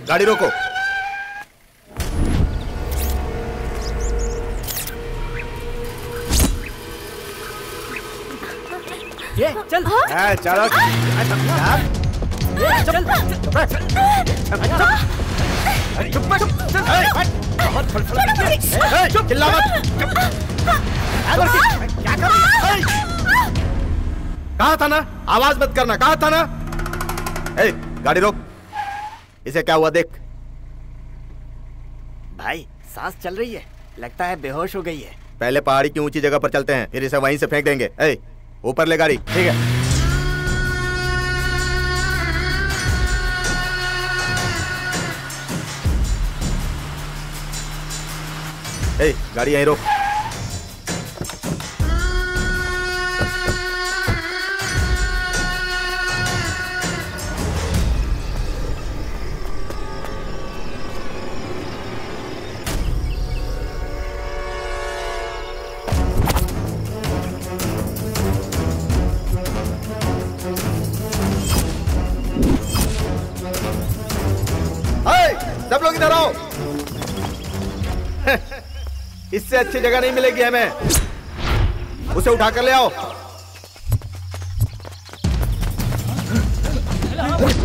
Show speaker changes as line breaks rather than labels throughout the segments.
गाड़ी रोको।
ये चल।
चलो चुप चिल्ला मत। क्या कर रही? कहा था ना आवाज मत करना, कहा था ना। गाड़ी रोक। इसे क्या हुआ देख।
भाई सांस चल रही है, लगता है बेहोश हो गई है।
पहले पहाड़ी की ऊंची जगह पर चलते हैं, फिर इसे वहीं से फेंक देंगे। ऊपर ले गाड़ी।
ठीक है।
गाड़ी यहीं रोक। सब लोग इधर आओ। इससे अच्छी जगह नहीं मिलेगी हमें। उसे उठा कर ले आओ।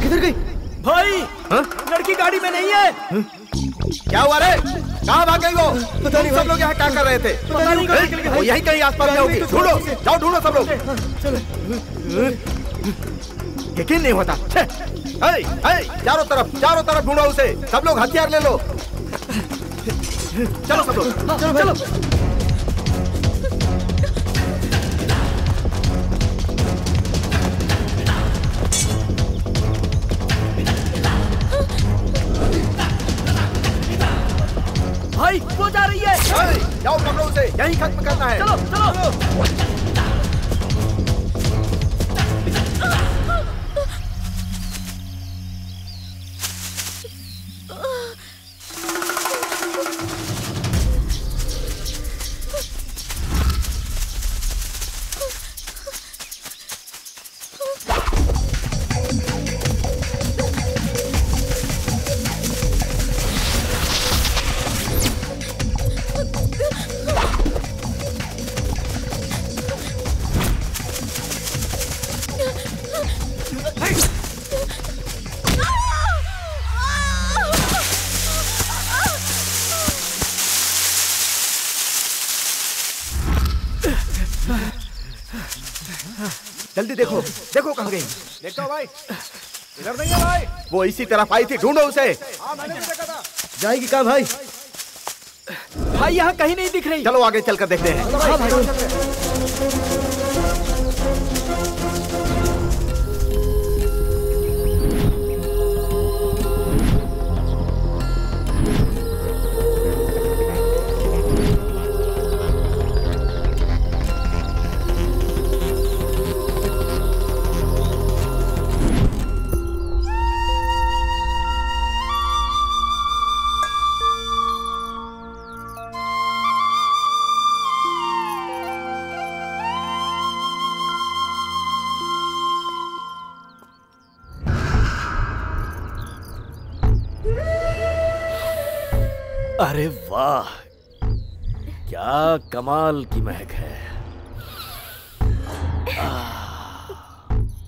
किधर गई
भाई? लड़की गाड़ी में नहीं है।
क्या हुआ रे? कहाँ भाग गई वो? पता नहीं। सब लोग यहाँ क्या कर रहे थे?
पता नहीं।
वो यहीं कहीं आसपास में होगी। ढूंढो, जाओ ढूंढो सब लोग। यकीन नहीं होता। चारों तरफ ढूंढो उसे। सब लोग हथियार ले लो। चलो सब लोग, चलो।
भाई वो जा रही है।
जाओ पकड़ो उसे, यहीं खत्म करना है।
चलो।
जल्दी देखो कहाँ गई।
देखो भाई, इधर नहीं है भाई।
वो इसी तरफ आई थी, ढूंढो उसे।
मैंने भी देखा था।
जाएगी कहाँ भाई? भाई यहाँ कहीं नहीं दिख रही।
चलो आगे चलकर देखते हैं।
अरे वाह, क्या कमाल की महक है।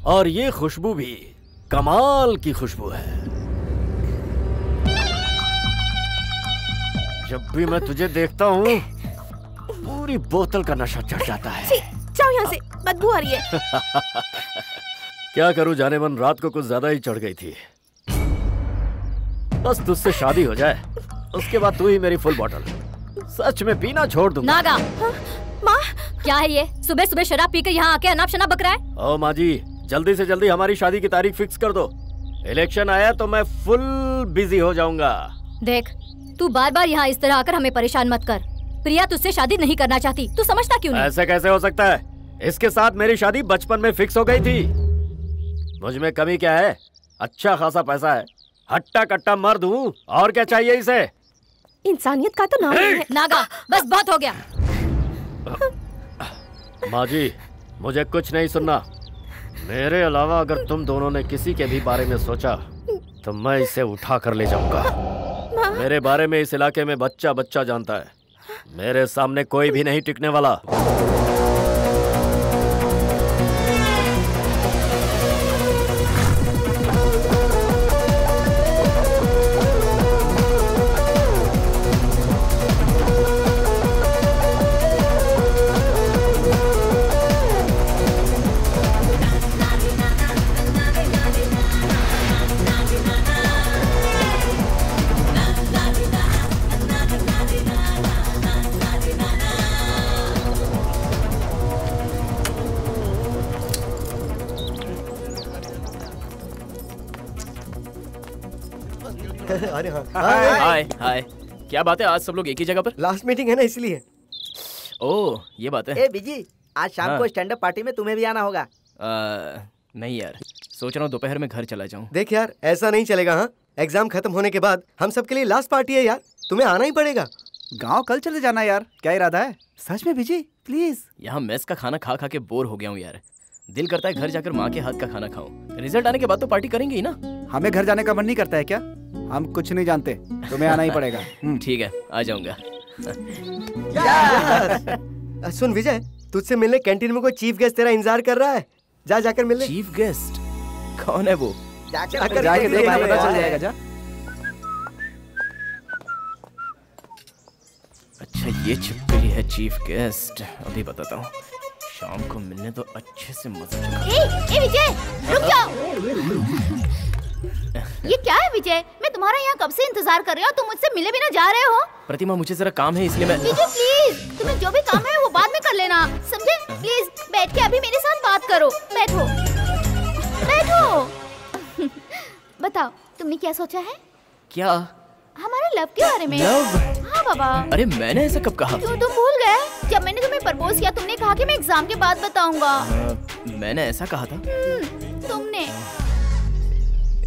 और ये खुशबू भी कमाल की खुशबू है। जब भी मैं तुझे देखता हूँ पूरी बोतल का नशा चढ़ जाता है।
जाओ यहाँ से, बदबू आ रही है।
क्या करूं जाने मन, रात को कुछ ज्यादा ही चढ़ गई थी। बस तुझसे शादी हो जाए, उसके बाद तू ही मेरी फुल बॉटल। सच में पीना छोड़ दूंगा।
नागा, माँ क्या है ये? सुबह सुबह शराब पीकर यहाँ आके अनाप शनाप बक रहा है।
ओ माँ जी, जल्दी से जल्दी हमारी शादी की तारीख फिक्स कर दो। इलेक्शन आया तो मैं फुल बिजी हो जाऊंगा।
देख, तू बार बार यहाँ इस तरह आकर हमें परेशान मत कर। प्रिया तुझसे शादी नहीं करना चाहती, तू समझता क्यों नहीं?
ऐसे कैसे हो सकता है? इसके साथ मेरी शादी बचपन में फिक्स हो गई थी। मुझ में कमी क्या है? अच्छा खासा पैसा है, हट्टा कट्टा मर्द हूँ, और क्या चाहिए इसे?
इंसानियत का तो नाम नहीं है। नागा, बस बहुत हो गया।
माँ जी, मुझे कुछ नहीं सुनना। मेरे अलावा अगर तुम दोनों ने किसी के भी बारे में सोचा तो मैं इसे उठा कर ले जाऊंगा। मेरे बारे में इस इलाके में बच्चा बच्चा जानता है। मेरे सामने कोई भी नहीं टिकने वाला।
अरे हाँ,
हाय हाय। क्या बात है, आज सब लोग एक ही जगह पर?
लास्ट मीटिंग है ना इसलिए।
ओह ये बात है।
ए बिजी, आज शाम को स्टैंड अप पार्टी में तुम्हें भी आना होगा।
नहीं यार, सोच रहा हूँ दोपहर में घर चला जाऊँ।
देख यार, ऐसा नहीं चलेगा। हाँ, एग्जाम खत्म होने के बाद हम सबके लिए लास्ट पार्टी है यार, तुम्हें आना ही पड़ेगा।
गांव कल चले जाना यार, क्या इरादा है? सच में बिजी प्लीज।
यहाँ मेस का खाना खा खा के बोर हो गया हूँ यार। दिल करता है घर जाकर माँ के हाथ का खाना खाऊं। रिजल्ट आने के बाद तो पार्टी करेंगे ही ना।
हमें घर जाने का मन नहीं करता है क्या? हम कुछ नहीं जानते, तुम्हें आना ही पड़ेगा।
ठीक है, आ जाऊंगा।
सुन विजय, तुझसे मिलने कैंटीन में कोई चीफ गेस्ट तेरा इंतजार कर रहा है। जा जाकर मिल ले।
चीफ गेस्ट कौन है वो?
जाके देखना पता चल जाएगा। जा।
अच्छा ये छिपकली है चीफ गेस्ट। अभी बताता हूँ। शाम को मिलने तो अच्छे से मजा चला।
ए विजय, रुक जाओ। ये क्या है विजय? मैं तुम्हारा यहाँ कब से इंतजार कर रही हूँ, तुम मुझसे मिले बिना जा रहे हो।
प्रतिमा मुझे जरा काम है इसलिए मैं।
विजय प्लीज, तुम्हें जो भी काम है वो बाद में कर लेना, समझे? प्लीज बैठ के अभी मेरे साथ बात करो। बैठो बैठो। बताओ तुमने क्या सोचा है?
क्या?
हमारे लव के बारे में।
लव?
हाँ बाबा।
अरे मैंने ऐसा कब कहा?
क्यों तुम भूल गए? जब मैंने तुम्हें प्रपोज किया तुमने कहा कि मैं एग्जाम के बाद बताऊंगा।
मैंने ऐसा कहा था?
तुमने।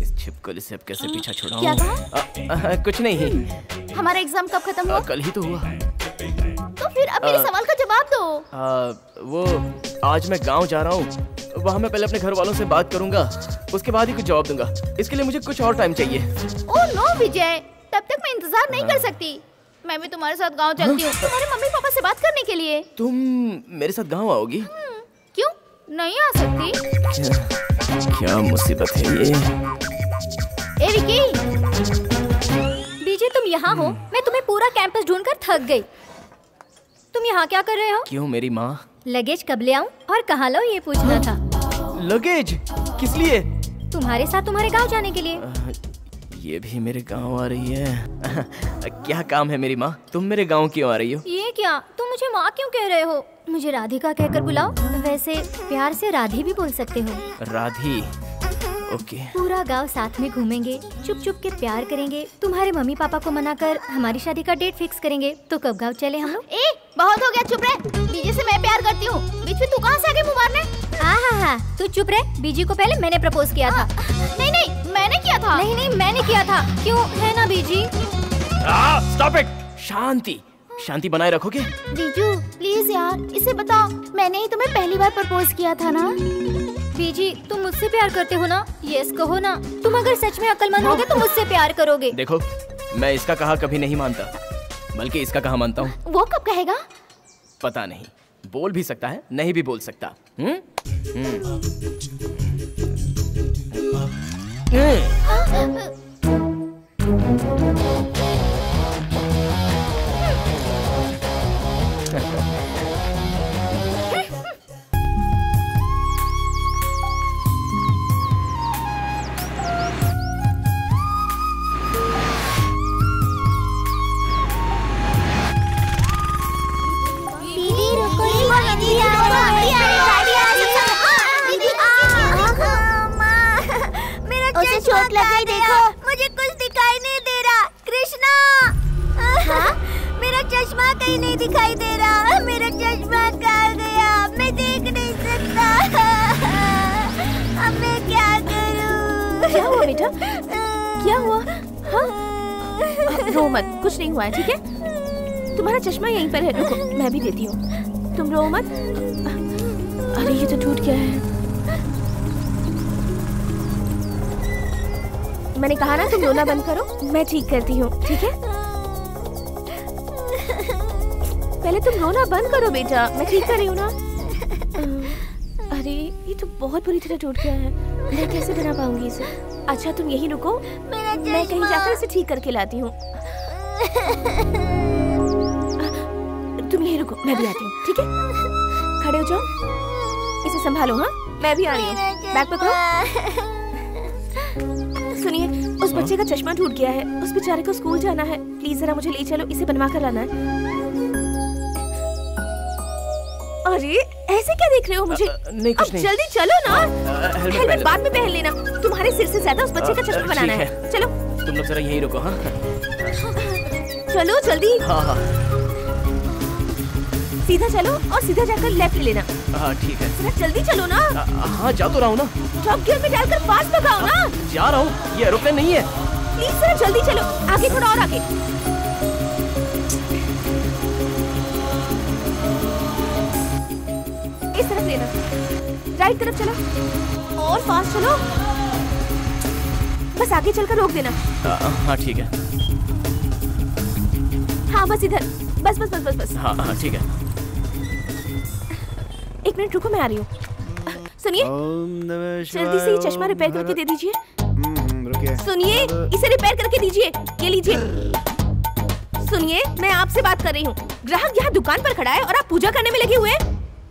इस छिपकली से अब कैसे पीछा छुड़ाऊं?
क्या कहा?
कुछ नहीं।
हमारा एग्जाम कब खत्म हुआ?
कल ही तो हुआ।
तो फिर अब मेरे सवाल का जवाब दो।
वो आज मैं गांव जा रहा हूँ, वहाँ मैं पहले अपने घर वालों से बात करूंगा, उसके बाद ही कुछ जवाब दूंगा। इसके लिए मुझे कुछ और टाइम चाहिए।
ओह नो विजय, तब तक मैं इंतजार नहीं कर सकती। मैं भी तुम्हारे साथ गांव चलती हूँ, तुम्हारे मम्मी पापा से बात करने के लिए।
तुम मेरे साथ गांव आओगी?
क्यों नहीं आ सकती?
क्या मुसीबत है ये।
ए विकी। विजय तुम यहाँ हो? मैं तुम्हें पूरा कैंपस ढूंढकर थक गई। तुम यहाँ क्या कर रहे हो?
क्यों मेरी माँ?
लगेज कब ले आऊं और कहाँ लाऊं ये पूछना था।
लगेज? किस लिए?
तुम्हारे साथ तुम्हारे गांव जाने के लिए।
ये भी मेरे गांव आ रही है। क्या काम है मेरी माँ? तुम मेरे गांव क्यों आ रही हो?
ये क्या, तुम मुझे माँ क्यों कह रहे हो? मुझे राधिका कहकर बुलाओ। वैसे प्यार से राधी भी बोल सकते हो।
राधी? ओके।
पूरा गांव साथ में घूमेंगे, चुप चुप के प्यार करेंगे, तुम्हारे मम्मी पापा को मनाकर हमारी शादी का डेट फिक्स करेंगे। तो कब गांव चले हम लोग? ए बहुत हो गया, चुप रह। बीजी से मैं प्यार करती हूँ, बीच में तू कहाँ से आगे मुँह मारने? हाँ, तू चुप रह। बीजी को पहले मैंने प्रपोज किया था। नहीं मैंने किया था। नहीं मैंने किया था। क्यों, है ना बीजी?
Stop it. शांति शांति बनाए रखोगे?
बीजू प्लीज यार, इसे बताओ मैंने ही तुम्हें पहली बार प्रपोज किया था ना। बीजी तुम मुझसे प्यार करते हो ना? यस कहो ना। तुम अगर सच में अक्लमंद होगे तो मुझसे प्यार करोगे।
देखो मैं इसका कहा कभी नहीं मानता, बल्कि इसका कहा मानता हूँ।
वो कब कहेगा?
पता नहीं, बोल भी सकता है, नहीं भी बोल सकता।
उसे चोट लगी, देखो। मुझे कुछ दिखाई नहीं दे रहा। कृष्णा, मेरा चश्मा कहीं नहीं दिखाई दे रहा। मेरा चश्मा कहाँ गया? मैं देख नहीं सकता। अब मैं क्या करूं?
क्या हुआ बेटा? क्या हुआ? रो मत, कुछ नहीं हुआ है, ठीक है? तुम्हारा चश्मा यहीं पर है, रुको मैं भी देती हूँ। तुम रो मत। अरे ये तो टूट गया है। मैंने कहा ना तुम रोना बंद करो, मैं ठीक करती हूँ, ठीक है? पहले तुम रोना बंद करो बेटा, मैं ठीक कर रही हूँ ना। अरे ये तो बहुत बुरी तरह टूट गया है, मैं कैसे बना पाऊंगी इसे? अच्छा तुम यहीं रुको, मैं कहीं जाकर इसे ठीक करके लाती हूँ। तुम यहीं रुको, मैं भी आती हूँ, ठीक है? खड़े हो जाओ, इसे संभालो। हाँ, मैं भी आ रही हूँ। बैग पकड़ो। सुनिए, उस बच्चे का चश्मा टूट गया है, उस बेचारे को स्कूल जाना है, प्लीज जरा मुझे ले चलो, इसे बनवा कर लाना है। अरे ऐसे क्या देख रहे हो मुझे?
नहीं कुछ नहीं।
जल्दी चलो ना, हेलमेट बाद में पहन लेना, तुम्हारे सिर से ज्यादा उस बच्चे का चश्मा बनाना है। चलो
तुम लोग जरा यहीं रुको। हाँ
चलो जल्दी।
हाँ
सीधा चलो और सीधा जाकर लेफ्ट ले लेना।
हाँ ठीक है।
जरा जल्दी चलो ना।
हाँ जा तो रहा हूँ ना।
टॉप गियर में डालकर फास्ट भगाओ ना।
जा रहा हूँ, ये एरोप्लेन नहीं है।
प्लीज जरा जल्दी चलो, आगे थोड़ा और आगे। इस तरफ लेना, राइट तरफ चलो और फास्ट चलो, बस आगे चलकर रोक देना।
हाँ ठीक है।
हाँ बस इधर, बस बस बस बस बस।
हाँ हाँ ठीक है।
एक मिनट रुको, मैं आ रही हूँ। सुनिए, जल्दी से ये चश्मा रिपेयर करके दे दीजिए। सुनिए, इसे रिपेयर करके दीजिए, ये लीजिए। सुनिए, मैं आपसे बात कर रही हूँ, ग्राहक यहाँ दुकान पर खड़ा है और आप पूजा करने में लगे हुए हैं।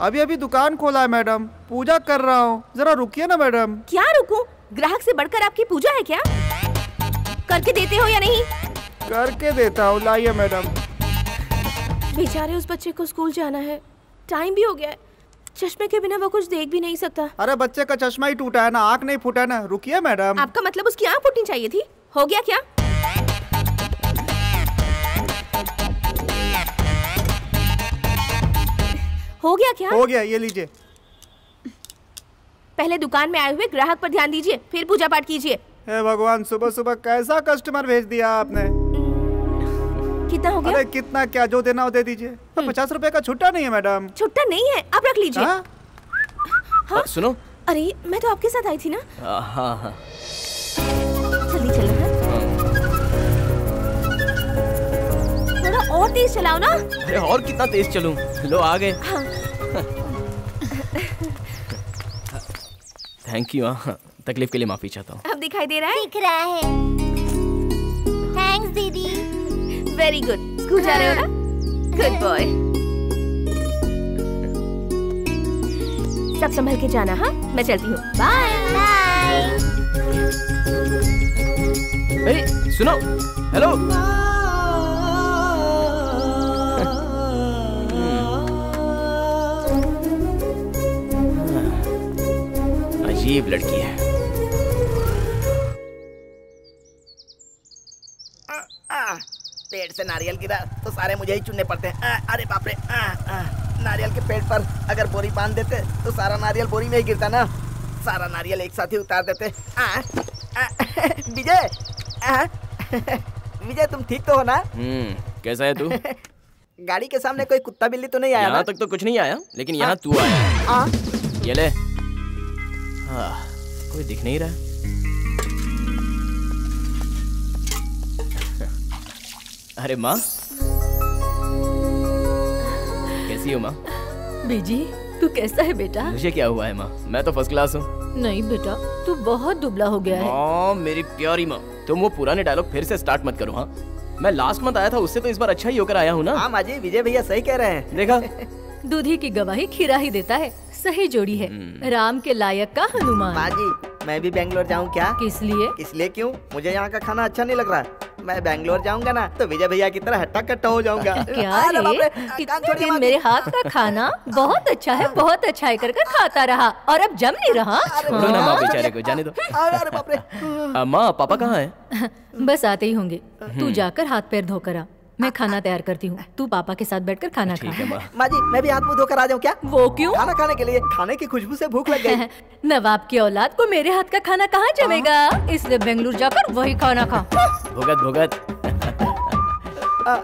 अभी अभी दुकान खोला है मैडम, पूजा कर रहा हूँ, जरा रुकिए ना मैडम।
क्या रुकूं? ग्राहक से बढ़कर आपकी पूजा है क्या? करके देते हो या नहीं?
करके देता हूँ, लाइए मैडम।
बेचारे उस बच्चे को स्कूल जाना है, टाइम भी हो गया है, चश्मे के बिना वो कुछ देख भी नहीं सकता।
अरे बच्चे का चश्मा ही टूटा है ना, आँख नहीं फूटा है ना, रुकिए मैडम।
आपका मतलब उसकी आँख फूटनी चाहिए थी? हो गया क्या? हो गया क्या?
हो गया, ये लीजिए।
पहले दुकान में आए हुए ग्राहक पर ध्यान दीजिए, फिर पूजा पाठ कीजिए।
हे भगवान, सुबह सुबह कैसा कस्टमर भेज दिया आपने।
कितना हो गया?
अरे कितना क्या, जो देना हो दे दीजिए। तो 50 रुपए का छुट्टा नहीं है मैडम।
छुट्टा नहीं है, आप रख लीजिए।
हाँ?
हाँ?
सुनो,
अरे मैं तो आपके साथ आई थी ना।
हाँ हाँ
जल्दी चलो ना, थोड़ा और तेज चलाओ ना।
अरे और कितना तेज चलूं? लो आ गए।
हाँ।
Thank you. हाँ, तकलीफ के लिए माफी चाहता हूँ।
अब दिखाई दे रहा है?
दिख रहा है। थैंक्स दीदी।
वेरी गुड, स्कूल जा रहे हो ना? Good boy. सब संभल के जाना। हाँ, मैं चलती हूँ।
Bye bye.
सुनो, हेलो। अजीब लड़की है।
पेड़ से नारियल गिरा तो सारे मुझे ही चुनने पड़ते हैं। अरे बाप रे। नारियल के पेड़ पर अगर बोरी बांध देते तो सारा नारियल बोरी में ही गिरता ना। सारा नारियल एक साथ ही उतार देते। विजय, विजय तुम ठीक तो हो ना?
कैसा है तू?
गाड़ी के सामने कोई कुत्ता बिल्ली तो नहीं आया?
यहाँ तक तो कुछ नहीं आया, लेकिन यहाँ तू आया। ये ले। कोई दिख नहीं रहा। अरे माँ, कैसी हो माँ?
बीजी, तू कैसा है बेटा?
मुझे क्या हुआ है माँ, मैं तो फर्स्ट क्लास हूँ।
नहीं बेटा, तू बहुत दुबला हो गया है।
मेरी प्यारी माँ, तुम वो पुराने डायलॉग फिर से स्टार्ट मत करो। हाँ, मैं लास्ट मंथ आया था, उससे तो इस बार अच्छा ही होकर आया हूँ ना।
हाँ माँ जी, विजय भैया सही कह रहे हैं।
देखा,
दूधी की गवाही खीरा ही देता है। सही जोड़ी है, राम के लायक का हनुमान।
माँ जी, मैं भी बेंगलोर जाऊँ क्या?
किस लिए?
इसलिए क्यों, मुझे यहाँ का खाना अच्छा नहीं लग रहा। मैं बेंगलोर जाऊंगा ना तो विजय भैया की तरह हट्टा कट्टा हो जाऊंगा।
क्या रे, कितने दिन मेरे हाथ का खाना बहुत अच्छा है, बहुत अच्छा है कर खाता रहा और अब जम नहीं रहा।
छोड़ो ना माँ बेचारे को, जाने दो।
अरे बाप रे।
माँ, पापा कहाँ है?
बस आते ही होंगे। तू जाकर हाथ पैर धोकर आ, मैं खाना तैयार करती हूँ। तू पापा के साथ बैठकर खाना खा।
माँ जी, मैं भी हाथ मुंह धोकर आ जाऊँ क्या?
वो क्यों?
खाना खाने के लिए। खाने की खुशबू से भूख लग गई।
नवाब की औलाद को मेरे हाथ का खाना कहाँ जमेगा, इसलिए बेंगलुरु जाकर वही खाना खा।
भुगत भुगत।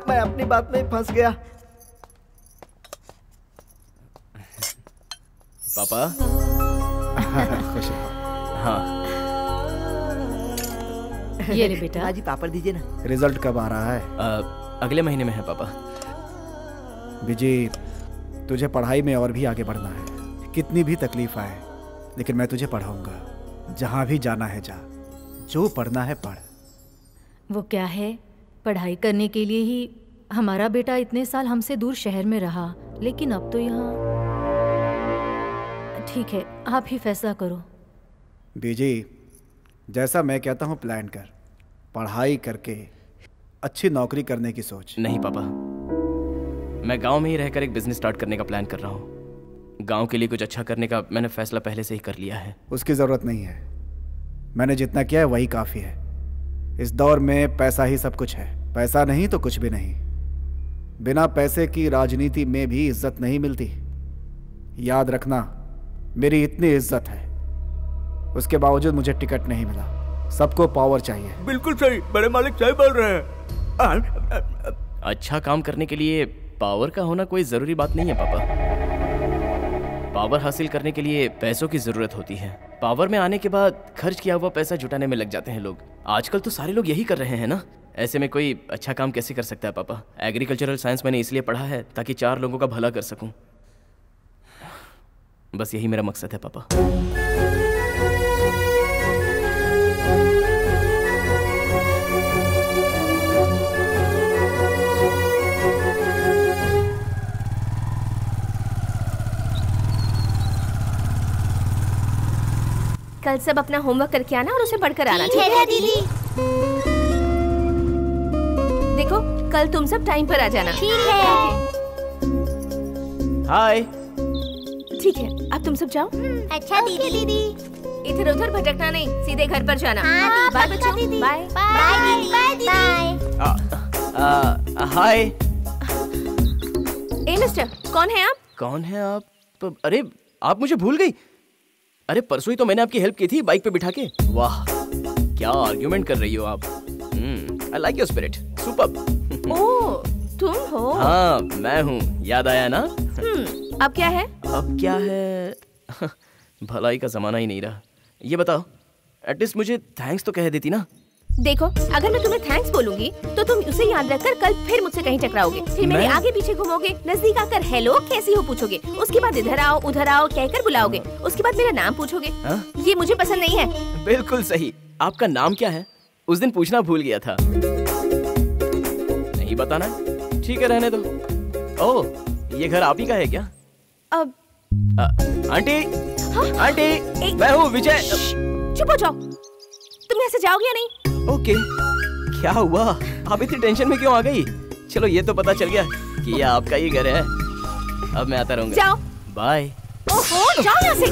मैं अपनी बात में फंस गया।
पापा। हाँ।
ये ले बेटा।
जी पापड़ दीजिए ना।
रिजल्ट कब आ रहा है?
अगले महीने में है पापा।
विजय, तुझे पढ़ाई में और भी आगे बढ़ना है। कितनी भी तकलीफ आए, लेकिन मैं तुझे पढ़ाऊंगा। जहां भी जाना है जा, जो पढ़ना है पढ़।
वो क्या है, पढ़ाई करने के लिए ही हमारा बेटा इतने साल हमसे दूर शहर में रहा, लेकिन अब तो यहाँ। ठीक है, आप ही फैसला करो।
विजय, जैसा मैं कहता हूँ प्लान कर। पढ़ाई करके अच्छी नौकरी करने की सोच।
नहीं पापा, मैं गांव में ही रहकर एक बिजनेस स्टार्ट करने का प्लान कर रहा हूँ। गांव के लिए कुछ अच्छा करने का मैंने फैसला पहले से ही कर लिया है।
उसकी जरूरत नहीं है। मैंने जितना किया है वही काफी है। इस दौर में पैसा ही सब कुछ है। पैसा नहीं तो कुछ भी नहीं। बिना पैसे की राजनीति में भी इज्जत नहीं मिलती। याद रखना, मेरी इतनी इज्जत है, उसके बावजूद मुझे टिकट नहीं मिला। सबको पावर चाहिए।
बिल्कुल सही, बड़े मालिक सही बोल रहे हैं।
अच्छा काम करने के लिए पावर का होना कोई जरूरी बात नहीं है पापा। पावर हासिल करने के लिए पैसों की जरूरत होती है। पावर में आने के बाद खर्च किया हुआ पैसा जुटाने में लग जाते हैं लोग। आजकल तो सारे लोग यही कर रहे हैं ना। ऐसे में कोई अच्छा काम कैसे कर सकता है पापा? एग्रीकल्चरल साइंस मैंने इसलिए पढ़ा है ताकि 4 लोगों का भला कर सकूं। बस यही मेरा मकसद है पापा।
कल सब अपना होमवर्क करके आना और उसे पढ़कर आना।
ठीक है दीदी।
देखो, कल तुम सब टाइम पर आ जाना।
ठीक है।
हाय।
ठीक है, अब तुम सब जाओ।
अच्छा दीदी।
इधर उधर भटकना नहीं, सीधे घर पर जाना।
हाँ,
बाय
पक्का
बच्चों।
दीदी।
बाय
बाय दीदी।
हाय।
ए मिस्टर, कौन है आप?
कौन है आप? अरे आप मुझे भूल गई। अरे परसों ही तो मैंने आपकी हेल्प की थी बाइक पे बिठा के। वाह, क्या आर्ग्यूमेंट कर रही हो आप। I like your spirit, superb.
Oh, तुम हो?
हाँ, मैं हूँ। याद आया ना?
अब क्या है?
अब क्या है? भलाई का जमाना ही नहीं रहा। ये बताओ, एटलीस्ट मुझे थैंक्स तो कह देती ना।
देखो, अगर मैं तुम्हें थैंक्स बोलूंगी तो तुम उसे याद रखकर कल फिर मुझसे कहीं टकराओगे, फिर मेरे आगे पीछे घूमोगे, नजदीक आकर हेलो कैसी हो पूछोगे, उसके बाद इधर आओ उधर आओ कहकर बुलाओगे, उसके बाद मेरा नाम पूछोगे। ये मुझे पसंद नहीं है।
बिल्कुल सही। आपका नाम क्या है? उस दिन पूछना भूल गया था। नहीं बताना? ठीक है, रहने दो। ओह, ये घर आप ही का है क्या?
अब
आंटी।
हाँ?
आंटी, मैं हूँ विजय।
चुप हो जाओ। तुम यहाँ से जाओगे या नहीं?
ओके। क्या हुआ? आप इतनी टेंशन में क्यों आ गई? चलो, ये तो पता चल गया कि ये आपका ही घर है। अब मैं आता रहूंगा।
जाओ।
बाय।
ओहो, जाओ यहाँ से।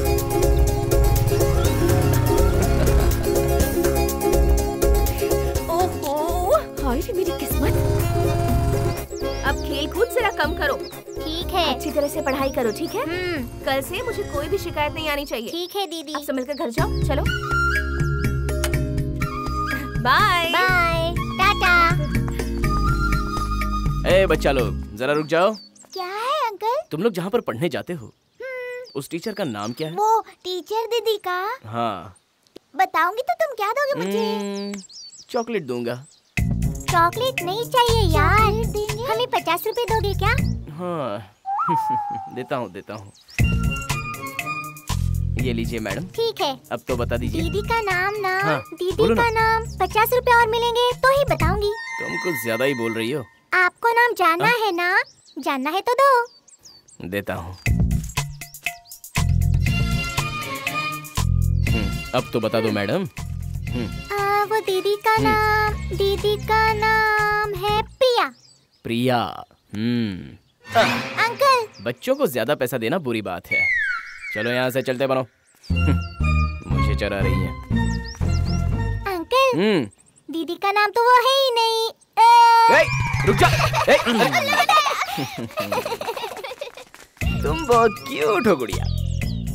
ओहो, हाय रे मेरी किस्मत। अब खेल कूद जरा कम करो।
ठीक है।
अच्छी तरह से पढ़ाई करो, ठीक है? कल से मुझे कोई भी शिकायत नहीं आनी चाहिए।
ठीक है दीदी।
अब सब मिलकर घर जाओ। चलो, बाय
बाय, टाटा।
ए बच्चा लोग, जरा रुक जाओ।
क्या है अंकल?
तुम लोग जहाँ पर पढ़ने जाते हो, उस टीचर का नाम क्या है?
वो टीचर दीदी का।
हाँ।
बताऊंगी तो तुम क्या दोगे मुझे?
चॉकलेट दूंगा।
चॉकलेट नहीं चाहिए यार, हमें 50 रुपए दोगे क्या?
हाँ। देता हूँ। ये लीजिए मैडम।
ठीक है।
अब तो बता दीजिए।
दीदी का नाम ना।
हाँ,
दीदी का नाम 50 रुपए और मिलेंगे तो ही बताऊंगी।
तुम कुछ ज्यादा ही बोल रही हो।
आपको नाम जानना है ना? जानना है तो दो।
देता हूँ। अब तो बता दो मैडम।
वो दीदी का नाम है प्रिया।
प्रिया।
अंकल,
बच्चों को ज्यादा पैसा देना बुरी बात है। चलो यहाँ से चलते बनो। मुझे चरा रही है।
अंकल, दीदी का नाम तो वो है ही नहीं।
रुक जा। तुम बहुत क्यूट हो गुड़िया।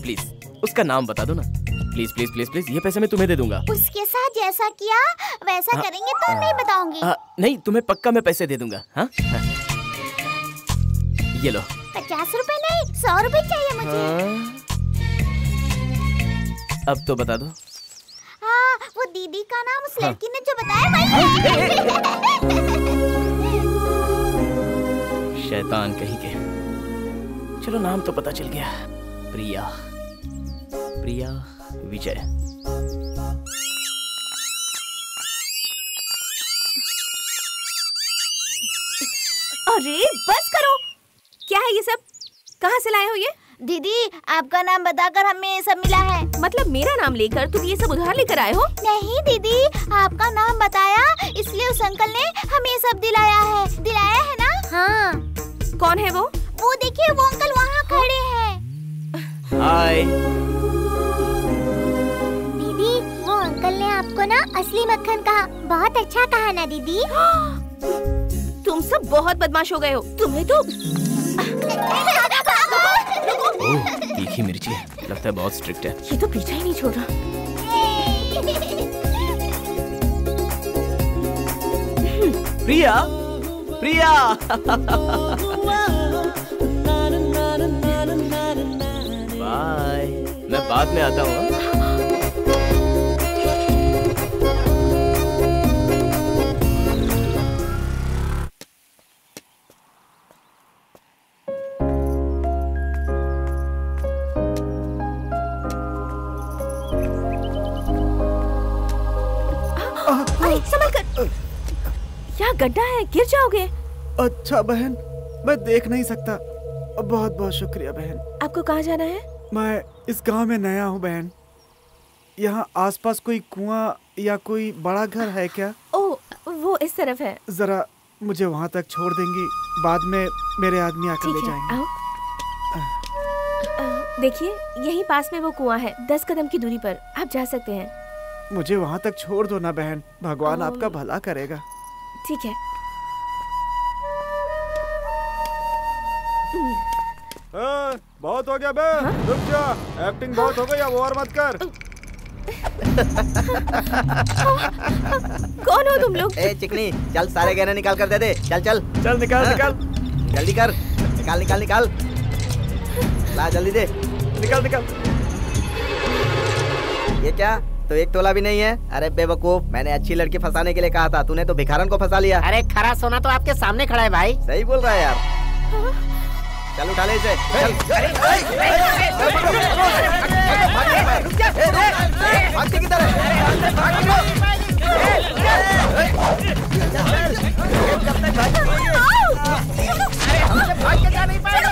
प्लीज उसका नाम बता दो ना। प्लीज प्लीज प्लीज प्लीज, ये पैसे मैं तुम्हें दे दूंगा।
उसके साथ जैसा किया वैसा करेंगे तो नहीं बताऊंगी।
नहीं, तुम्हें पक्का मैं पैसे दे दूंगा। हाँ, ये लो।
50 रुपए नहीं, 100 रुपए चाहिए मुझे।
अब तो बता दो।
वो दीदी का नाम उस लड़की ने जो बताया वही है।
शैतान कहीं के। चलो नाम तो पता चल गया। प्रिया, प्रिया विजय।
अरे बस करो, क्या है ये सब? कहाँ से लाए हो ये?
दीदी आपका नाम बताकर हमें ये सब मिला है।
मतलब मेरा नाम लेकर तुम ये सब उधार लेकर आए हो?
नहीं दीदी, आपका नाम बताया इसलिए उस अंकल ने हमें ये सब दिलाया है। दिलाया है ना? हाँ।
कौन है वो?
वो देखिए, वो अंकल वहाँ खड़े हैं।
हाय।
दीदी वो अंकल ने आपको ना असली मक्खन कहा। बहुत अच्छा कहा ना दीदी।
तुम सब बहुत बदमाश हो गए हो। तुम्हें तो
ओह, तीखी मिर्ची है। लगता है बहुत स्ट्रिक्ट है।
ये तो पीछा ही नहीं छोड़ रहा।
प्रिया, प्रिया। बाय, मैं बाद में आता हूँ।
संभल कर, यहाँ गड्ढा है, गिर जाओगे।
अच्छा बहन, मैं देख नहीं सकता। बहुत बहुत शुक्रिया बहन।
आपको कहाँ जाना है?
मैं इस गांव में नया हूँ बहन। यहाँ आसपास कोई कुआं या कोई बड़ा घर है क्या?
ओह, वो इस तरफ है।
जरा मुझे वहाँ तक छोड़ देंगी? बाद में मेरे आदमी आकर ले जाएंगे।
देखिए, यहीं पास में वो कुआं है, 10 कदम की दूरी पर। आप जा सकते हैं।
मुझे वहाँ तक छोड़ दो ना बहन। भगवान आपका भला करेगा।
ठीक है।
बहुत हो गया बे। रुक जा, एक्टिंग बहुत हो गई, अब और मत कर।
कौन हो तुम लोग?
ए चिकनी, चल सारे गहने निकाल कर दे दे। चल चल
चल निकाल निकाल,
जल्दी कर। निकाल निकाल निकाल, ला जल्दी दे।
निकाल निकाल।
ये क्या, तो 1 तोला भी नहीं है? अरे बेवकूफ, मैंने अच्छी लड़की फंसाने के लिए कहा था, तूने तो भिखारन को फंसा लिया।
अरे खरा सोना तो आपके सामने खड़ा है भाई।
सही बोल रहा है यार। चल उठा ले इसे। भागते किधर है? भाग के जा नहीं पाएगा।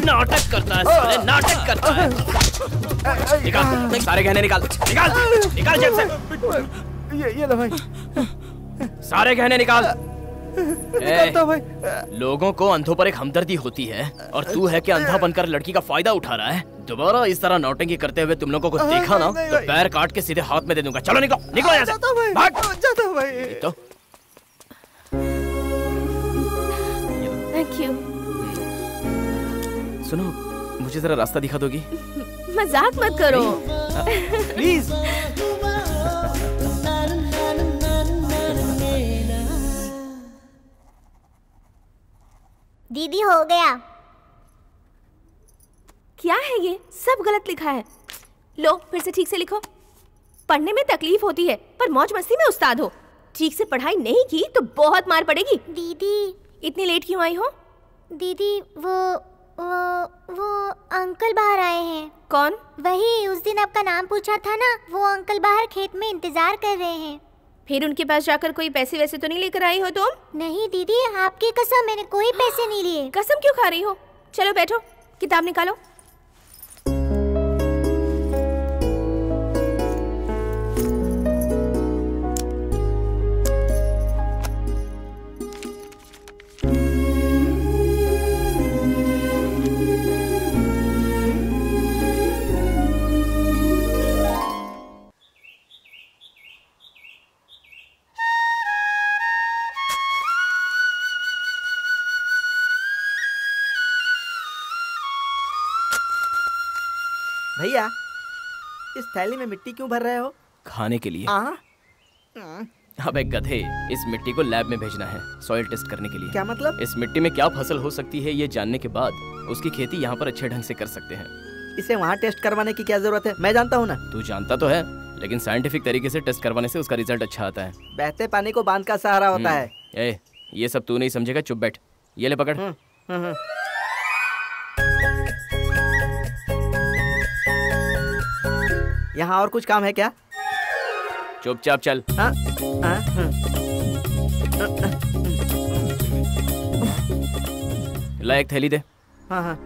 नाटक करता है साले, नाटक करता है। निकाल सारे गहने, निकाल निकाल निकाल जेब से।
ये लो भाई,
सारे गहने निकाल।
निकालता भाई।
लोगों को अंधों पर एक हमदर्दी होती है और तू है कि अंधा बनकर लड़की का फायदा उठा रहा है। दोबारा इस तरह नौटंकी करते हुए तुम लोगों को देखा ना तो पैर काट के सीधे हाथ में दे दूंगा। चलो निकलो निकलो यहाँ से, भाग।
जाता भाई।
तो
थैंक यू।
सुनो, मुझे जरा रास्ता दिखा दोगी?
मजाक मत करो
प्लीज।
दीदी हो गया।
क्या है ये? सब गलत लिखा है। लो फिर से ठीक से लिखो। पढ़ने में तकलीफ होती है पर मौज मस्ती में उस्ताद हो। ठीक से पढ़ाई नहीं की तो बहुत मार पड़ेगी।
दीदी
इतनी लेट क्यों आई हो?
दीदी वो अंकल बाहर आए हैं।
कौन?
वही उस दिन आपका नाम पूछा था ना, वो अंकल बाहर खेत में इंतजार कर रहे हैं।
फिर उनके पास जाकर कोई पैसे वैसे तो नहीं लेकर आई हो तुम?
नहीं दीदी, आपकी कसम, मैंने कोई पैसे नहीं लिए।
कसम क्यों खा रही हो? चलो बैठो, किताब निकालो।
भैया, इस थैली में मिट्टी क्यों भर रहे हो?
खाने के लिए। अबे गधे, इस मिट्टी को लैब में भेजना है सॉइल टेस्ट करने के लिए।
क्या मतलब?
इस मिट्टी में क्या फसल हो सकती है ये जानने के बाद उसकी खेती यहाँ पर अच्छे ढंग से कर सकते हैं।
इसे वहाँ टेस्ट करवाने की क्या जरूरत है? मैं जानता हूँ ना।
तू जानता तो है, लेकिन साइंटिफिक तरीके से टेस्ट करवाने से उसका रिजल्ट अच्छा आता है।
बहते पानी को बांध का सहारा होता है।
ये सब तू नहीं समझेगा, चुप बैठ। ये ले पकड़।
यहाँ और कुछ काम है क्या?
चुपचाप चल। ला एक थैली दे।
हाँ।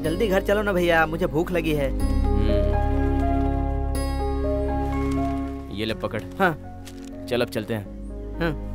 जल्दी घर चलो ना भैया, मुझे भूख लगी है।
ये ले पकड़।
हाँ।
चल अब चलते हैं।
हाँ।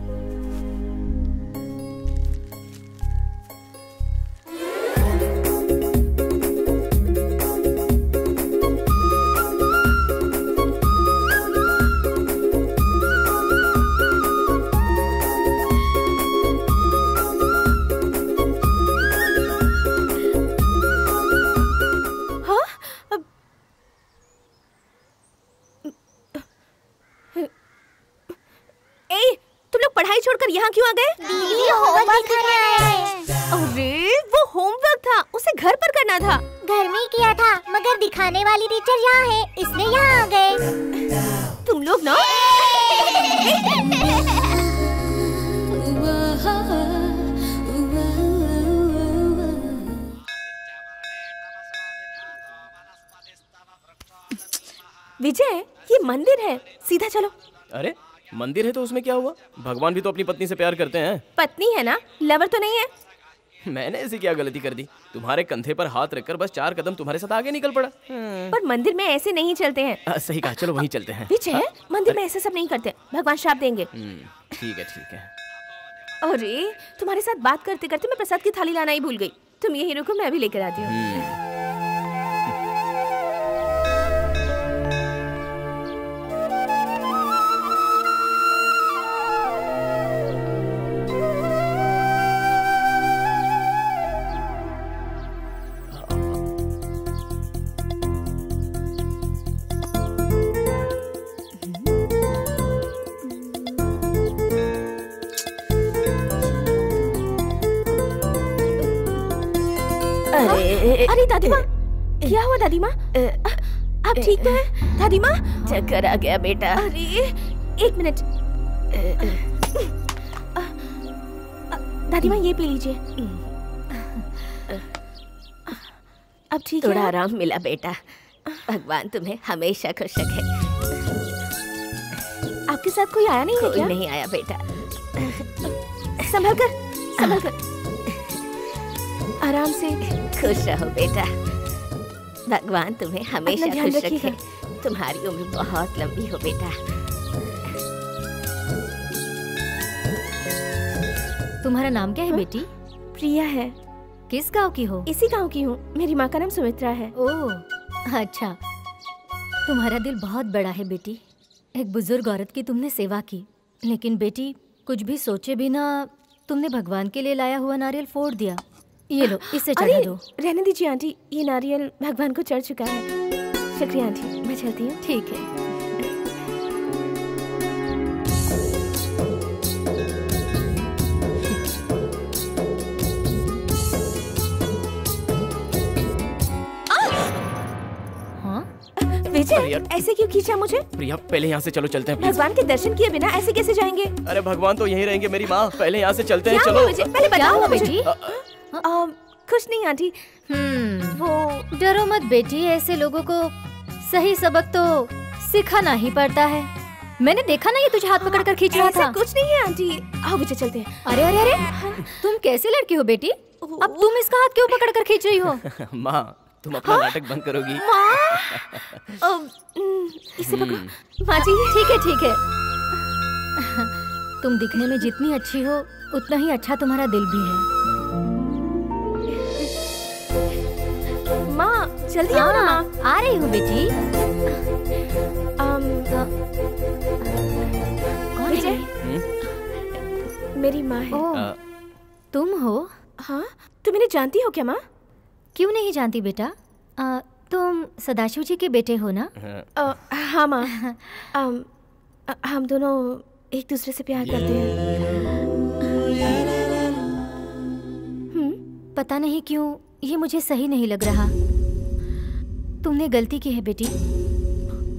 छोड़कर यहाँ क्यों आ गए?
दीदी होमवर्क दिखाने आए हैं।
अरे वो होमवर्क था, उसे घर पर करना था।
घर में किया था, मगर दिखाने वाली टीचर यहाँ है, इसलिए यहाँ आ गए।
तुम लोग ना विजय, ये मंदिर है, सीधा चलो।
अरे मंदिर है तो उसमें क्या हुआ? भगवान भी तो अपनी पत्नी से प्यार करते हैं।
पत्नी है ना, लवर तो नहीं है।
मैंने ऐसी क्या गलती कर दी? तुम्हारे कंधे पर हाथ रखकर बस 4 कदम तुम्हारे साथ आगे निकल पड़ा।
पर मंदिर में ऐसे नहीं चलते हैं।
सही कहा, चलो वहीं चलते हैं।
विजय, मंदिर में ऐसे सब नहीं करते, भगवान श्राप देंगे।
ठीक है ठीक है।
अरे तुम्हारे साथ बात करते करते मैं प्रसाद की थाली लाना ही भूल गई। तुम यहीं रुको, मैं भी लेकर आती हूँ। अरे दादी माँ, क्या हुआ दादी माँ? आप ठीक तो हैं दादी माँ?
चक्कर आ गया बेटा।
अरे 1 मिनट, दादी माँ ये पी लीजिए। अब ठीक है?
थोड़ा आराम मिला बेटा, भगवान तुम्हें हमेशा खुश रखे।
आपके साथ कोई आया नहीं है क्या?
नहीं आया बेटा।
संभल कर आराम से।
खुश रहो बेटा, भगवान तुम्हें हमेशा खुश रखे। तुम्हारी उम्र बहुत लंबी हो बेटा।
तुम्हारा नाम क्या है बेटी?
प्रिया है।
किस गांव की हो?
इसी गांव की हूँ। मेरी माँ का नाम सुमित्रा है।
ओह अच्छा, तुम्हारा दिल बहुत बड़ा है बेटी। एक बुजुर्ग औरत की तुमने सेवा की, लेकिन बेटी कुछ भी सोचे बिना तुमने भगवान के लिए लाया हुआ नारियल फोड़ दिया। ये लो, इसे चढ़ा दो।
रहने दीजिए आंटी, ये नारियल भगवान को चढ़ चुका है। शुक्रिया आंटी, मैं चलती हूँ।
ठीक है।
विजय, ऐसे क्यों खींचा मुझे?
प्रिया पहले यहाँ से चलो, चलते हैं।
भगवान के दर्शन किए बिना ऐसे कैसे जाएंगे?
अरे भगवान तो यहीं रहेंगे मेरी माँ, पहले यहाँ से चलते हैं।
क्या
चलो।
हुआ विजय? पहले बताओ
बेटी।
कुछ नहीं आंटी।
वो डरो मत बेटी, ऐसे लोगों को सही सबक तो सिखाना ही पड़ता है। मैंने देखा ना, ये तुझे हाथ पकड़ कर खींच रहा था।
कुछ नहीं है आंटी, आओ विजय चलते हैं।
अरे अरे अरे, तुम कैसे लड़की हो बेटी? अब तुम इसका हाथ क्यों पकड़ कर खींच रही हो?
माँ तुम अपना नाटक बंद करोगी?
इसे पकड़ो। माँ जी।
ठीक है। तुम दिखने में जितनी अच्छी हो उतना ही अच्छा तुम्हारा दिल भी है।
माँ जल्दी आओ ना। माँ
आ रही हूँ बेटी। कौन है?
मेरी माँ है।
तुम हो?
हाँ, तुम इन्हें जानती हो क्या माँ?
क्यों नहीं जानती बेटा, तुम सदाशिव जी के बेटे हो ना?
हाँ माँ, हम दोनों एक दूसरे से प्यार करते हैं।
पता नहीं क्यों ये मुझे सही नहीं लग रहा। तुमने गलती की है बेटी।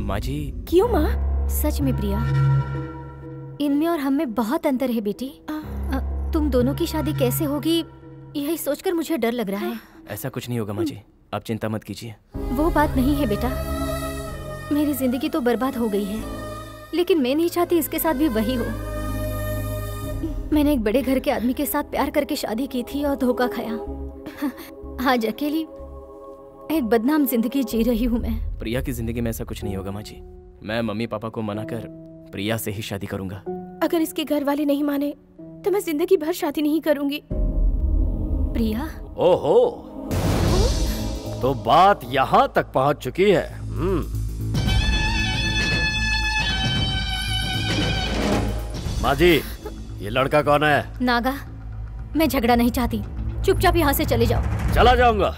माँ जी।
क्यों माँ?
सच में प्रिया, इनमें और हम में बहुत अंतर है बेटी। तुम दोनों की शादी कैसे होगी यही सोचकर मुझे डर लग रहा है।
ऐसा कुछ नहीं होगा माँ जी, आप चिंता मत कीजिए।
वो बात नहीं है बेटा, मेरी जिंदगी तो बर्बाद हो गई है, लेकिन मैं नहीं चाहती इसके साथ भी वही हो। मैंने एक बड़े घर के आदमी के साथ प्यार करके शादी की थी और धोखा खाया। आज अकेली एक बदनाम जिंदगी जी रही हूँ मैं।
प्रिया की जिंदगी में ऐसा कुछ नहीं होगा माँ जी। मैं मम्मी पापा को मनाकर प्रिया से ही शादी करूंगा।
अगर इसके घर वाले नहीं माने तो मैं जिंदगी भर शादी नहीं करूंगी।
प्रिया।
ओहो, तो बात यहाँ तक पहुँच चुकी है। माँ जी, ये लड़का कौन है?
नागा। मैं झगड़ा नहीं चाहती, चुपचाप यहाँ से चले जाओ।
चला जाऊंगा,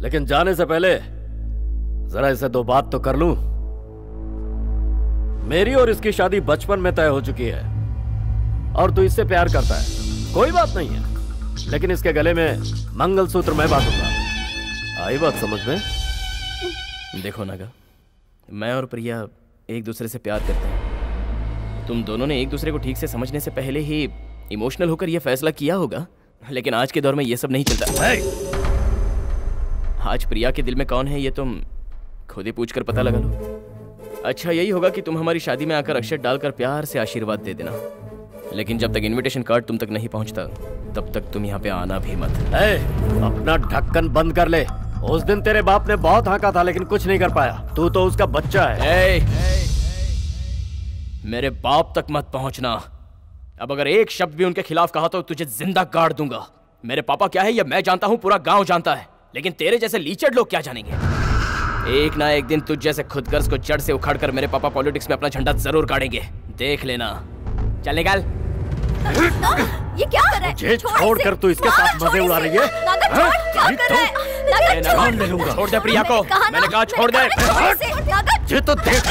लेकिन जाने से पहले जरा इसे दो बात तो कर लूं। मेरी और इसकी शादी बचपन में तय हो चुकी है और तू इससे प्यार करता है, कोई बात नहीं है, लेकिन इसके गले में मंगलसूत्र मैं बांधूंगा। आई बात समझ में?
देखो नागा, मैं और प्रिया एक दूसरे से प्यार करते हैं। तुम दोनों ने एक दूसरे को ठीक से समझने से पहले ही इमोशनल होकर यह फैसला किया होगा, लेकिन आज के दौर में यह सब नहीं चलता। आज प्रिया के दिल में कौन है ये तुम खुद ही पूछकर पता लगा लो। अच्छा यही होगा कि तुम हमारी शादी में आकर अक्षत डालकर प्यार से आशीर्वाद दे देना, लेकिन जब तक इनविटेशन कार्ड तुम तक नहीं पहुंचता तब तक तुम यहाँ पे आना भी मत।
अपना ढक्कन बंद कर ले। उस दिन तेरे बाप ने बहुत हांका था लेकिन कुछ नहीं कर पाया। तू तो उसका बच्चा है।
मेरे बाप तक मत पहुंचना। अब अगर एक शब्द भी उनके खिलाफ कहा तो तुझे जिंदा गाड़ दूंगा। मेरे पापा क्या है ये मैं जानता हूँ, पूरा गांव जानता है, लेकिन तेरे जैसे लीचड़ लोग क्या जानेंगे। एक ना एक दिन तुझ जैसे खुदगर्ज को जड़ से उखाड़कर मेरे पापा पॉलिटिक्स में अपना झंडा जरूर गाड़ेंगे, देख लेना। चल निकाल।
ये क्या कर रहा है?
मुझे छोड़कर तू इसके साथ मजे उड़ा रही है?
जान ले लूंगा। छोड़ दे प्रिया को, मैंने कहा छोड़ दे।
ये तो देख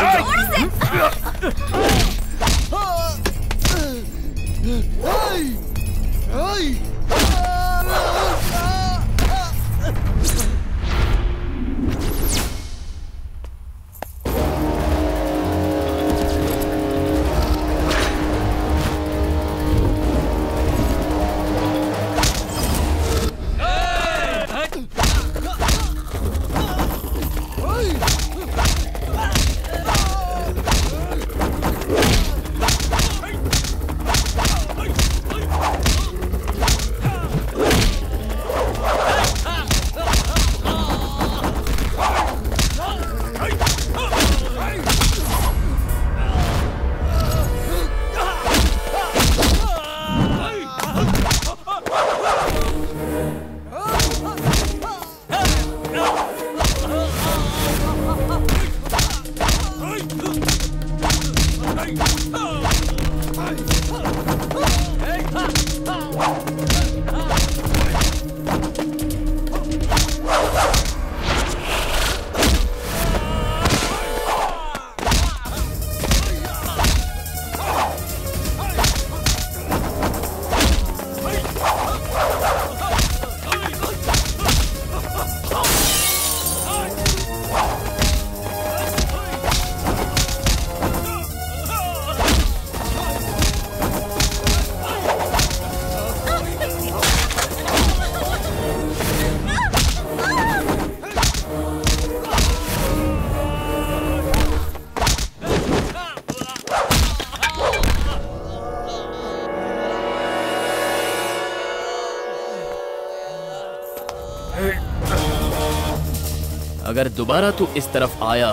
अगर दोबारा तू इस तरफ आया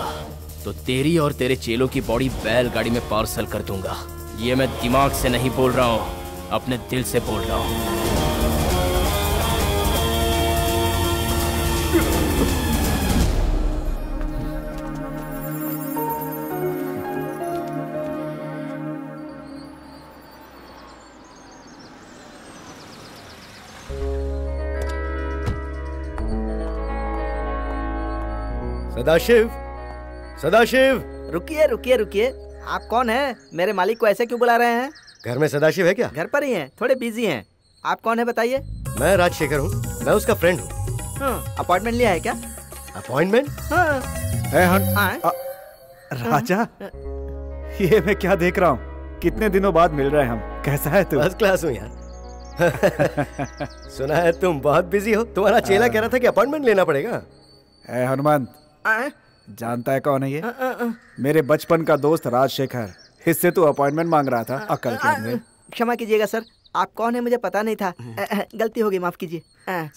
तो तेरी और तेरे चेलों की बॉडी बैलगाड़ी में पार्सल कर दूंगा। ये मैं दिमाग से नहीं बोल रहा हूँ, अपने दिल से बोल रहा हूँ।
सदाशिव, सदाशिव।
रुकिए रुकिए रुकिए, आप कौन हैं? मेरे मालिक को ऐसे क्यों बुला रहे हैं?
घर में सदाशिव है क्या?
घर पर ही हैं, थोड़े बिजी हैं। आप कौन है बताइए?
मैं राजशेखर हूँ, मैं उसका फ्रेंड हूँ।
अपॉइंटमेंट लिया है क्या?
अपॉइंटमेंट?
हाँ।
राजा, ये मैं क्या देख रहा हूँ? कितने दिनों बाद मिल रहे हैं हम। कैसा है तू?
फर्स्ट क्लास हूँ यार। सुना है तुम बहुत बिजी हो। तुम्हारा चेला कह रहा था कि अपॉइंटमेंट लेना पड़ेगा।
हनुमंत, जानता है कौन है ये? मेरे बचपन का दोस्त राजशेखर। इससे तू अपॉइंटमेंट मांग रहा था अकल के अंदर।
क्षमा कीजिएगा सर, आप कौन है मुझे पता नहीं था। गलती हो गई, माफ कीजिए।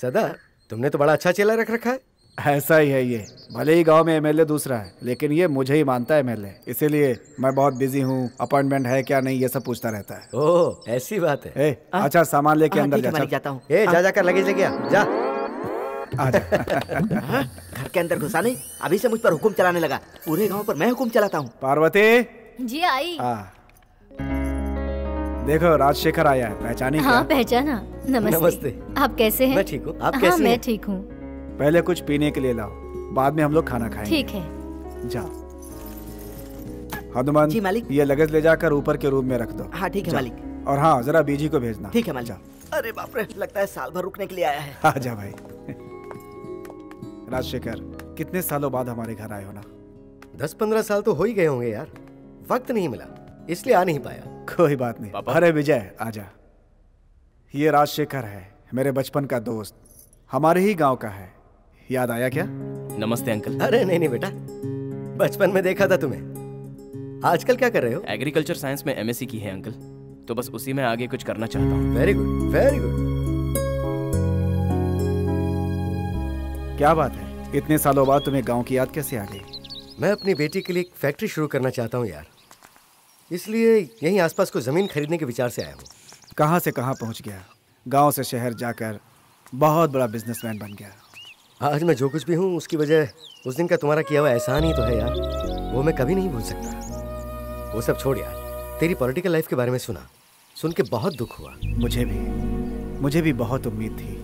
सदा, तुमने तो बड़ा अच्छा चेला रख रखा है।
ऐसा ही है ये। भले ही गांव में एमएलए दूसरा है, लेकिन ये मुझे ही मानता है एमएलए। इसीलिए मैं बहुत बिजी हूँ, अपॉइंटमेंट है क्या नहीं ये सब पूछता रहता है।
ओह, ऐसी बात है।
अच्छा, सामान लेके अंदर
जाता हूँ।
जा जाकर लगेज लेके आ जा।
घर के अंदर घुसा नहीं, अभी से मुझ पर हुक्म चलाने लगा। पूरे गांव पर मैं हुक्म चलाता हूँ।
पार्वती
जी आई।
देखो राजशेखर आया है, पहचानी?
हाँ पहचाना। नमस्ते। आप कैसे हैं?
मैं ठीक हूँ, आप कैसे हैं?
मैं ठीक हूँ।
पहले कुछ पीने के लिए लाओ, बाद में हम लोग खाना खाएंगे।
ठीक है।
जाओ। हनुमान
जी मालिक।
ये लगेज ले जाकर ऊपर के रूम में रख दो।
हाँ ठीक है मालिक।
और हाँ, जरा बीजी को भेजना।
ठीक है मालिक। अरे बाप रे, लगता है साल भर रुकने के लिए आया है।
आजा भाई। राजशेखर, कितने सालों बाद हमारे घर आए हो ना?
10-15 साल तो हो ही गए होंगे यार। वक्त नहीं मिला, इसलिए आ नहीं पाया।
कोई बात नहीं। अरे विजय, आजा। ये राजशेखर है, मेरे बचपन का दोस्त, हमारे ही गांव का है। याद आया क्या?
नमस्ते अंकल।
अरे नहीं बेटा, बचपन में देखा था तुम्हें। आजकल क्या कर रहे हो?
एग्रीकल्चर साइंस में एमएससी की है अंकल, तो बस उसी में आगे कुछ करना चाहता हूँ।
Very good, very good.
क्या बात है, इतने सालों बाद तुम्हें गांव की याद कैसे आ गई?
मैं अपनी बेटी के लिए एक फैक्ट्री शुरू करना चाहता हूँ यार, इसलिए यहीं आसपास को जमीन खरीदने के विचार से आया हूँ।
कहाँ से कहाँ पहुँच गया, गांव से शहर जाकर बहुत बड़ा बिजनेसमैन बन गया।
आज मैं जो कुछ भी हूँ उसकी वजह उस दिन का तुम्हारा किया हुआ एहसान ही तो है यार, वो मैं कभी नहीं भूल सकता। वो सब छोड़ यार, तेरी पॉलिटिकल लाइफ के बारे में सुन के बहुत दुख हुआ।
मुझे भी बहुत उम्मीद थी,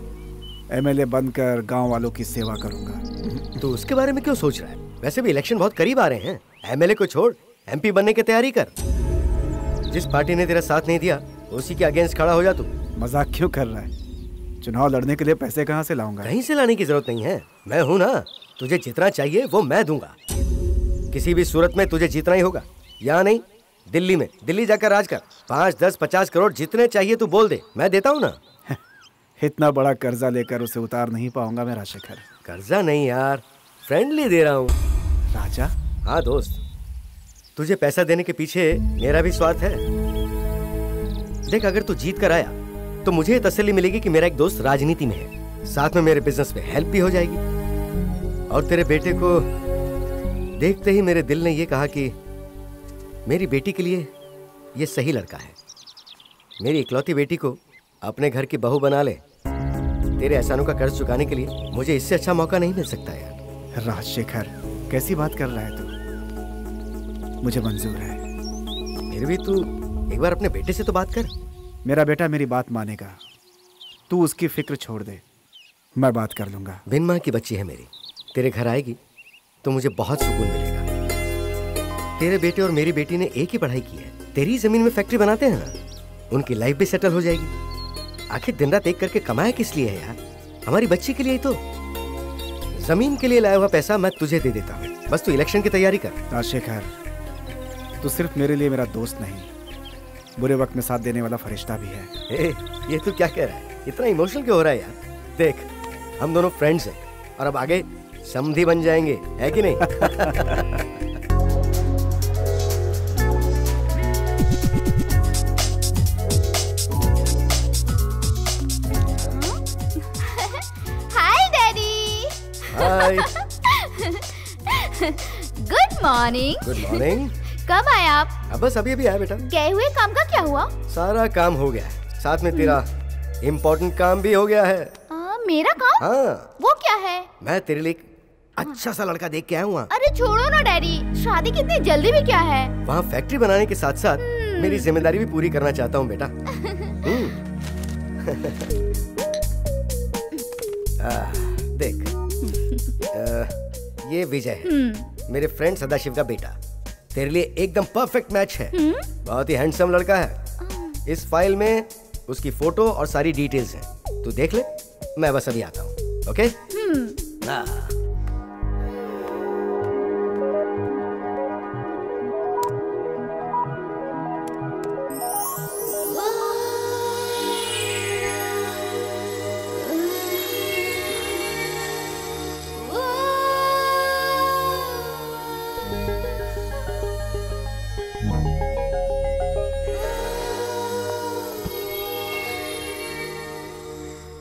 एमएलए बनकर गांव वालों की सेवा करूंगा।
तो उसके बारे में क्यों सोच रहा है? वैसे भी इलेक्शन बहुत करीब आ रहे हैं, एमएलए को छोड़ एमपी बनने की तैयारी कर। जिस पार्टी ने तेरा साथ नहीं दिया उसी के अगेंस्ट खड़ा हो जा तू।
मजाक क्यों कर रहा है? चुनाव लड़ने के लिए पैसे कहाँ से लाऊंगा?
कहीं से लाने की जरूरत नहीं है, मैं हूं ना। तुझे जितना चाहिए वो मैं दूंगा। किसी भी सूरत में तुझे जीतना ही होगा। यहाँ नहीं, दिल्ली में, दिल्ली जाकर राज कर। 5, 10, 50 करोड़ जितने चाहिए तू बोल दे, मैं देता हूँ ना।
इतना बड़ा कर्जा लेकर उसे उतार नहीं पाऊंगा मैं राजशेखर।
कर्जा नहीं यार, फ्रेंडली दे रहा हूँ।
राजा?
हाँ दोस्त, तुझे पैसा देने के पीछे मेरा भी स्वार्थ है। देख, अगर तू जीत कर आया तो मुझे ये तसल्ली मिलेगी कि मेरा एक दोस्त राजनीति में है, साथ में मेरे बिजनेस में हेल्प भी हो जाएगी। और तेरे बेटे को देखते ही मेरे दिल ने ये कहा कि मेरी बेटी के लिए ये सही लड़का है। मेरी इकलौती बेटी को अपने घर की बहू बना ले। तेरे एहसानों का कर्ज चुकाने के लिए मुझे इससे अच्छा मौका नहीं मिल सकता यार।
राजशेखर, कैसी बात कर रहा है तू? मुझे मंजूर है।
फिर भी तू एक बार अपने बेटे से तो बात कर।
मेरा बेटा मेरी बात मानेगा, तू उसकी फिक्र छोड़ दे, मैं बात कर लूंगा।
बिन माँ की बच्ची है मेरी, तेरे घर आएगी तो मुझे बहुत सुकून मिलेगा। तेरे बेटे और मेरी बेटी ने एक ही पढ़ाई की है, तेरी जमीन में फैक्ट्री बनाते हैं ना, उनकी लाइफ भी सेटल हो जाएगी। आखिर दिन रात एक करके कमाया किस लिए है यार? हमारी बच्ची के लिए ही तो। जमीन के लिए लाया हुआ पैसा मैं तुझे दे देता हूँ, बस तू इलेक्शन की तैयारी कर।
राजशेखर, तू सिर्फ मेरे लिए मेरा दोस्त नहीं, बुरे वक्त में साथ देने वाला फरिश्ता भी है।
ये तू क्या कह रहा है? इतना इमोशनल क्यों हो रहा है यार? देख, हम दोनों फ्रेंड्स हैं और अब आगे समधी बन जाएंगे, है कि नहीं?
Hi daddy.
Hi.
Good morning.
Good morning.
कब आए आप?
अब बस अभी आया बेटा।
गए हुए काम का क्या हुआ?
सारा काम हो गया है, साथ में तेरा इम्पोर्टेंट काम भी हो गया है।
मेरा काम?
हाँ।
वो क्या है?
मैं तेरे लिए अच्छा सा लड़का देख के आया हूँ।
अरे छोड़ो ना डैडी, शादी कितनी जल्दी भी क्या है?
वहाँ फैक्ट्री बनाने के साथ साथ मेरी जिम्मेदारी भी पूरी करना चाहता हूँ बेटा। देख, ये विजय है, मेरे फ्रेंड सदाशिव का बेटा। तेरे लिए एकदम परफेक्ट मैच है। बहुत ही हैंडसम लड़का है। इस फाइल में उसकी फोटो और सारी डिटेल्स हैं, तू देख ले। मैं बस अभी आता हूँ। ओके?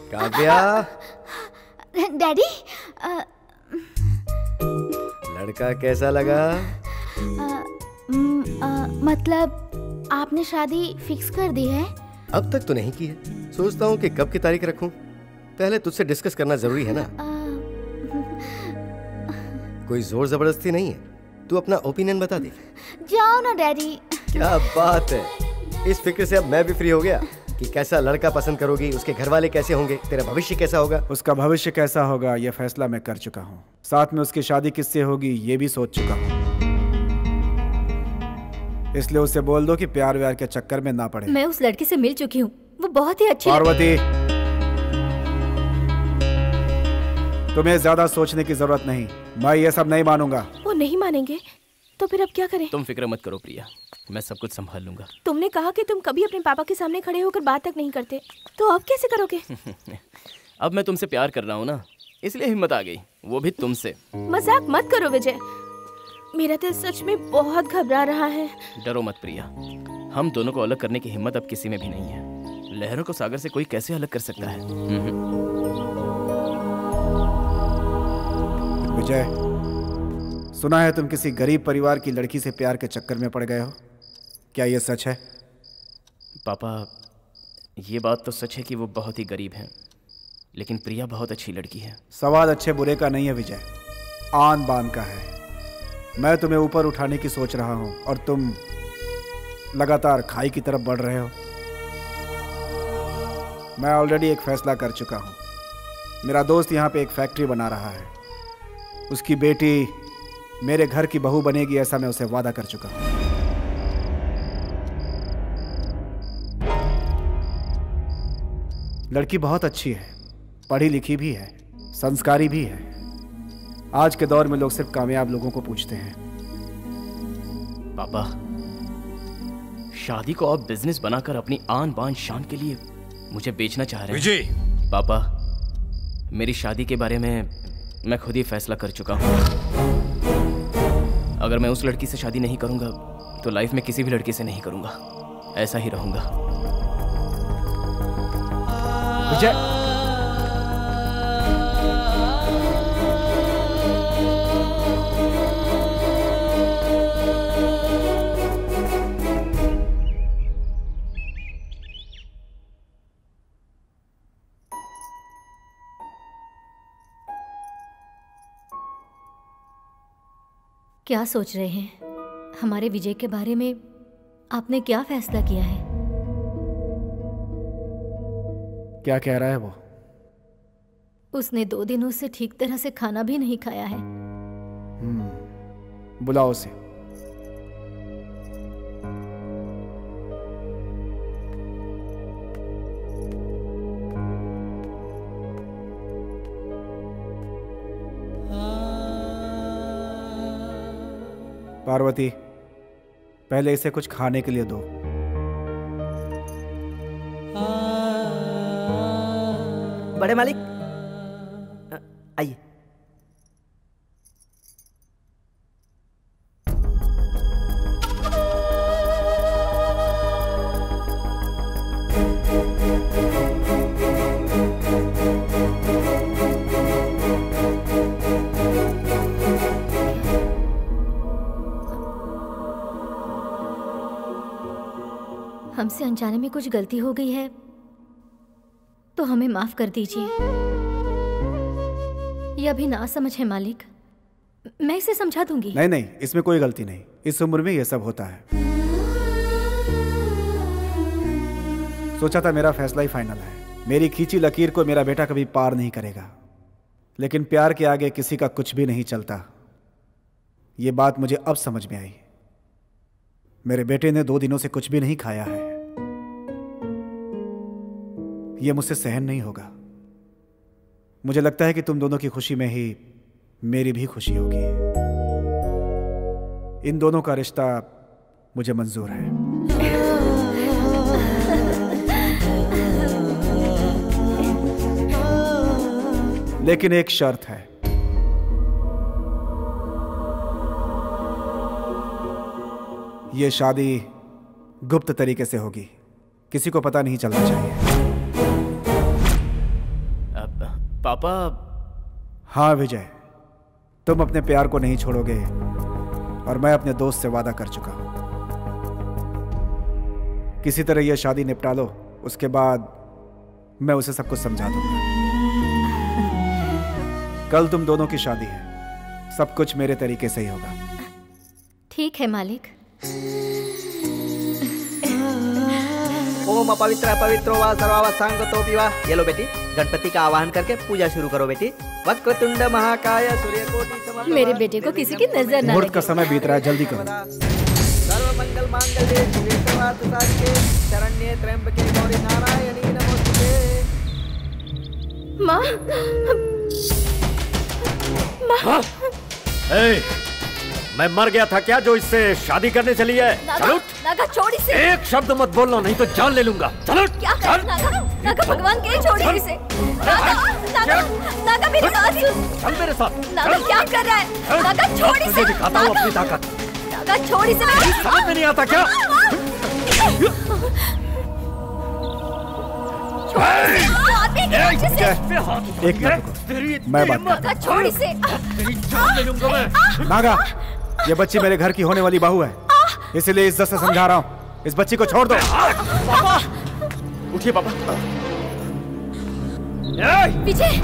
काव्या।
डैडी,
लड़का कैसा लगा?
मतलब आपने शादी फिक्स कर दी है?
अब तक तो नहीं की है, सोचता हूँ कि कब की तारीख रखूं। पहले तुझसे डिस्कस करना जरूरी है ना। कोई जोर जबरदस्ती नहीं है, तू अपना ओपिनियन बता दे।
जाओ ना डैडी।
क्या बात है, इस फिक्र से अब मैं भी फ्री हो गया कि कैसा लड़का पसंद करोगी, उसके घर वाले कैसे होंगे, तेरा भविष्य कैसा होगा।
उसका भविष्य कैसा होगा यह फैसला मैं कर चुका हूँ, साथ में उसकी शादी किससे होगी ये भी सोच चुका हूँ। इसलिए उसे बोल दो कि प्यार व्यार के चक्कर में ना पड़े।
मैं उस लड़की से मिल चुकी हूँ, वो बहुत ही अच्छी।
पार्वती, तुम्हें ज्यादा सोचने की जरूरत नहीं, मैं ये सब नहीं मानूंगा।
वो नहीं मानेंगे तो फिर अब क्या करें?
तुम फिक्र मत करो प्रिया, मैं सब कुछ संभाल लूंगा।
तुमने कहा कि तुम कभी अपने पापा के सामने खड़े होकर बात तक नहीं करते, तो अब कैसे करोगे?
अब मैं तुमसे प्यार कर रहा हूँ ना, इसलिए हिम्मत आ गई, वो भी तुमसे।
मजाक मत करो विजय, मेरा दिल सच में बहुत घबरा रहा है।
डरो मत प्रिया, हम दोनों को अलग करने की हिम्मत अब किसी में भी नहीं है। लहरों को सागर से कोई कैसे अलग कर सकता है?
विजय, सुना है तुम किसी गरीब परिवार की लड़की से प्यार के चक्कर में पड़ गए हो, क्या यह सच है?
पापा, ये बात तो सच है कि वो बहुत ही गरीब हैं, लेकिन प्रिया बहुत अच्छी लड़की है।
सवाल अच्छे बुरे का नहीं है विजय, आन बान का है। मैं तुम्हें ऊपर उठाने की सोच रहा हूं और तुम लगातार खाई की तरफ बढ़ रहे हो। मैं ऑलरेडी एक फैसला कर चुका हूं। मेरा दोस्त यहां पे एक फैक्ट्री बना रहा है, उसकी बेटी मेरे घर की बहू बनेगी, ऐसा मैं उसे वादा कर चुका हूं। लड़की बहुत अच्छी है, पढ़ी लिखी भी है, संस्कारी भी है। आज के दौर में लोग सिर्फ कामयाब लोगों को पूछते हैं।
पापा, शादी को आप बिजनेस बनाकर अपनी आन बान शान के लिए मुझे बेचना चाह रहे हैं।
विजय!
पापा, मेरी शादी के बारे में मैं खुद ही फैसला कर चुका हूं। अगर मैं उस लड़की से शादी नहीं करूंगा तो लाइफ में किसी भी लड़की से नहीं करूंगा, ऐसा ही रहूंगा।
विजय,
क्या सोच रहे हैं? हमारे विजय के बारे में आपने क्या फैसला किया है?
क्या कह रहा है वो?
उसने 2 दिनों से ठीक तरह से खाना भी नहीं खाया है।
बुलाओ उसे। पार्वती, पहले इसे कुछ खाने के लिए दो।
बड़े मालिक आइए।
हमसे अनजाने में कुछ गलती हो गई है तो हमें माफ कर दीजिए। यह अभी ना समझ है मालिक, मैं इसे समझा दूंगी।
नहीं नहीं, इसमें कोई गलती नहीं। इस उम्र में यह सब होता है। सोचा था मेरा फैसला ही फाइनल है। मेरी खींची लकीर को मेरा बेटा कभी पार नहीं करेगा, लेकिन प्यार के आगे किसी का कुछ भी नहीं चलता। ये बात मुझे अब समझ में आई। मेरे बेटे ने 2 दिनों से कुछ भी नहीं खाया है। यह मुझसे सहन नहीं होगा। मुझे लगता है कि तुम दोनों की खुशी में ही मेरी भी खुशी होगी। इन दोनों का रिश्ता मुझे मंजूर है। लेकिन एक शर्त है। यह शादी गुप्त तरीके से होगी, किसी को पता नहीं चलना चाहिए।
पापा।
हाँ विजय, तुम अपने प्यार को नहीं छोड़ोगे और मैं अपने दोस्त से वादा कर चुका हूं। किसी तरह यह शादी निपटा लो, उसके बाद मैं उसे सब कुछ समझा दूंगा। कल तुम दोनों की शादी है, सब कुछ मेरे तरीके से ही होगा।
ठीक है मालिक।
ओम अपवित्र अपवित्रो वा सर्वावसांगतोऽपि वा। ये लो बेटी, गणपति का आवाहन करके पूजा शुरू करो बेटी। वक्रतुंड महाकाय सूर्यकोटि समप्रभा।
मेरे बेटे को किसी की नजर ना
मुहूर्त का समय बीत रहा है, जल्दी करो।
सर्वमंगल मांगल्ये शिवे सर्वार्थ साधिके शरण्ये त्र्यंबके गौरी नारायणी नमोस्तुते।
माँ, माँ।
मैं मर गया था क्या जो इससे शादी करने चली है?
नागा, नागा छोड़ इसे।
एक शब्द मत बोलना, नहीं तो जान ले लूंगा। चलो।
क्या कर नागा? नागा भगवान के छोड़ इसे। नागा, नागा, नागा मेरी बात सुन।
चल मेरे साथ।
नागा क्या कर रहा है? नागा छोड़ इसे।
तुझे दिखाता हूँ अपनी ताकत।
नागा छोड़ इसे।
समझ में नहीं आता क्या?
एक मिनट, मैं बात
नागा छोड़ इसे।
जान ले लूंगा मैं।
नागा, ये बच्ची मेरे घर की होने वाली बहू है, इसलिए इज्जत से समझा रहा हूँ। इस बच्ची को छोड़ दो।
पापा, उठिए पापा।
विजय।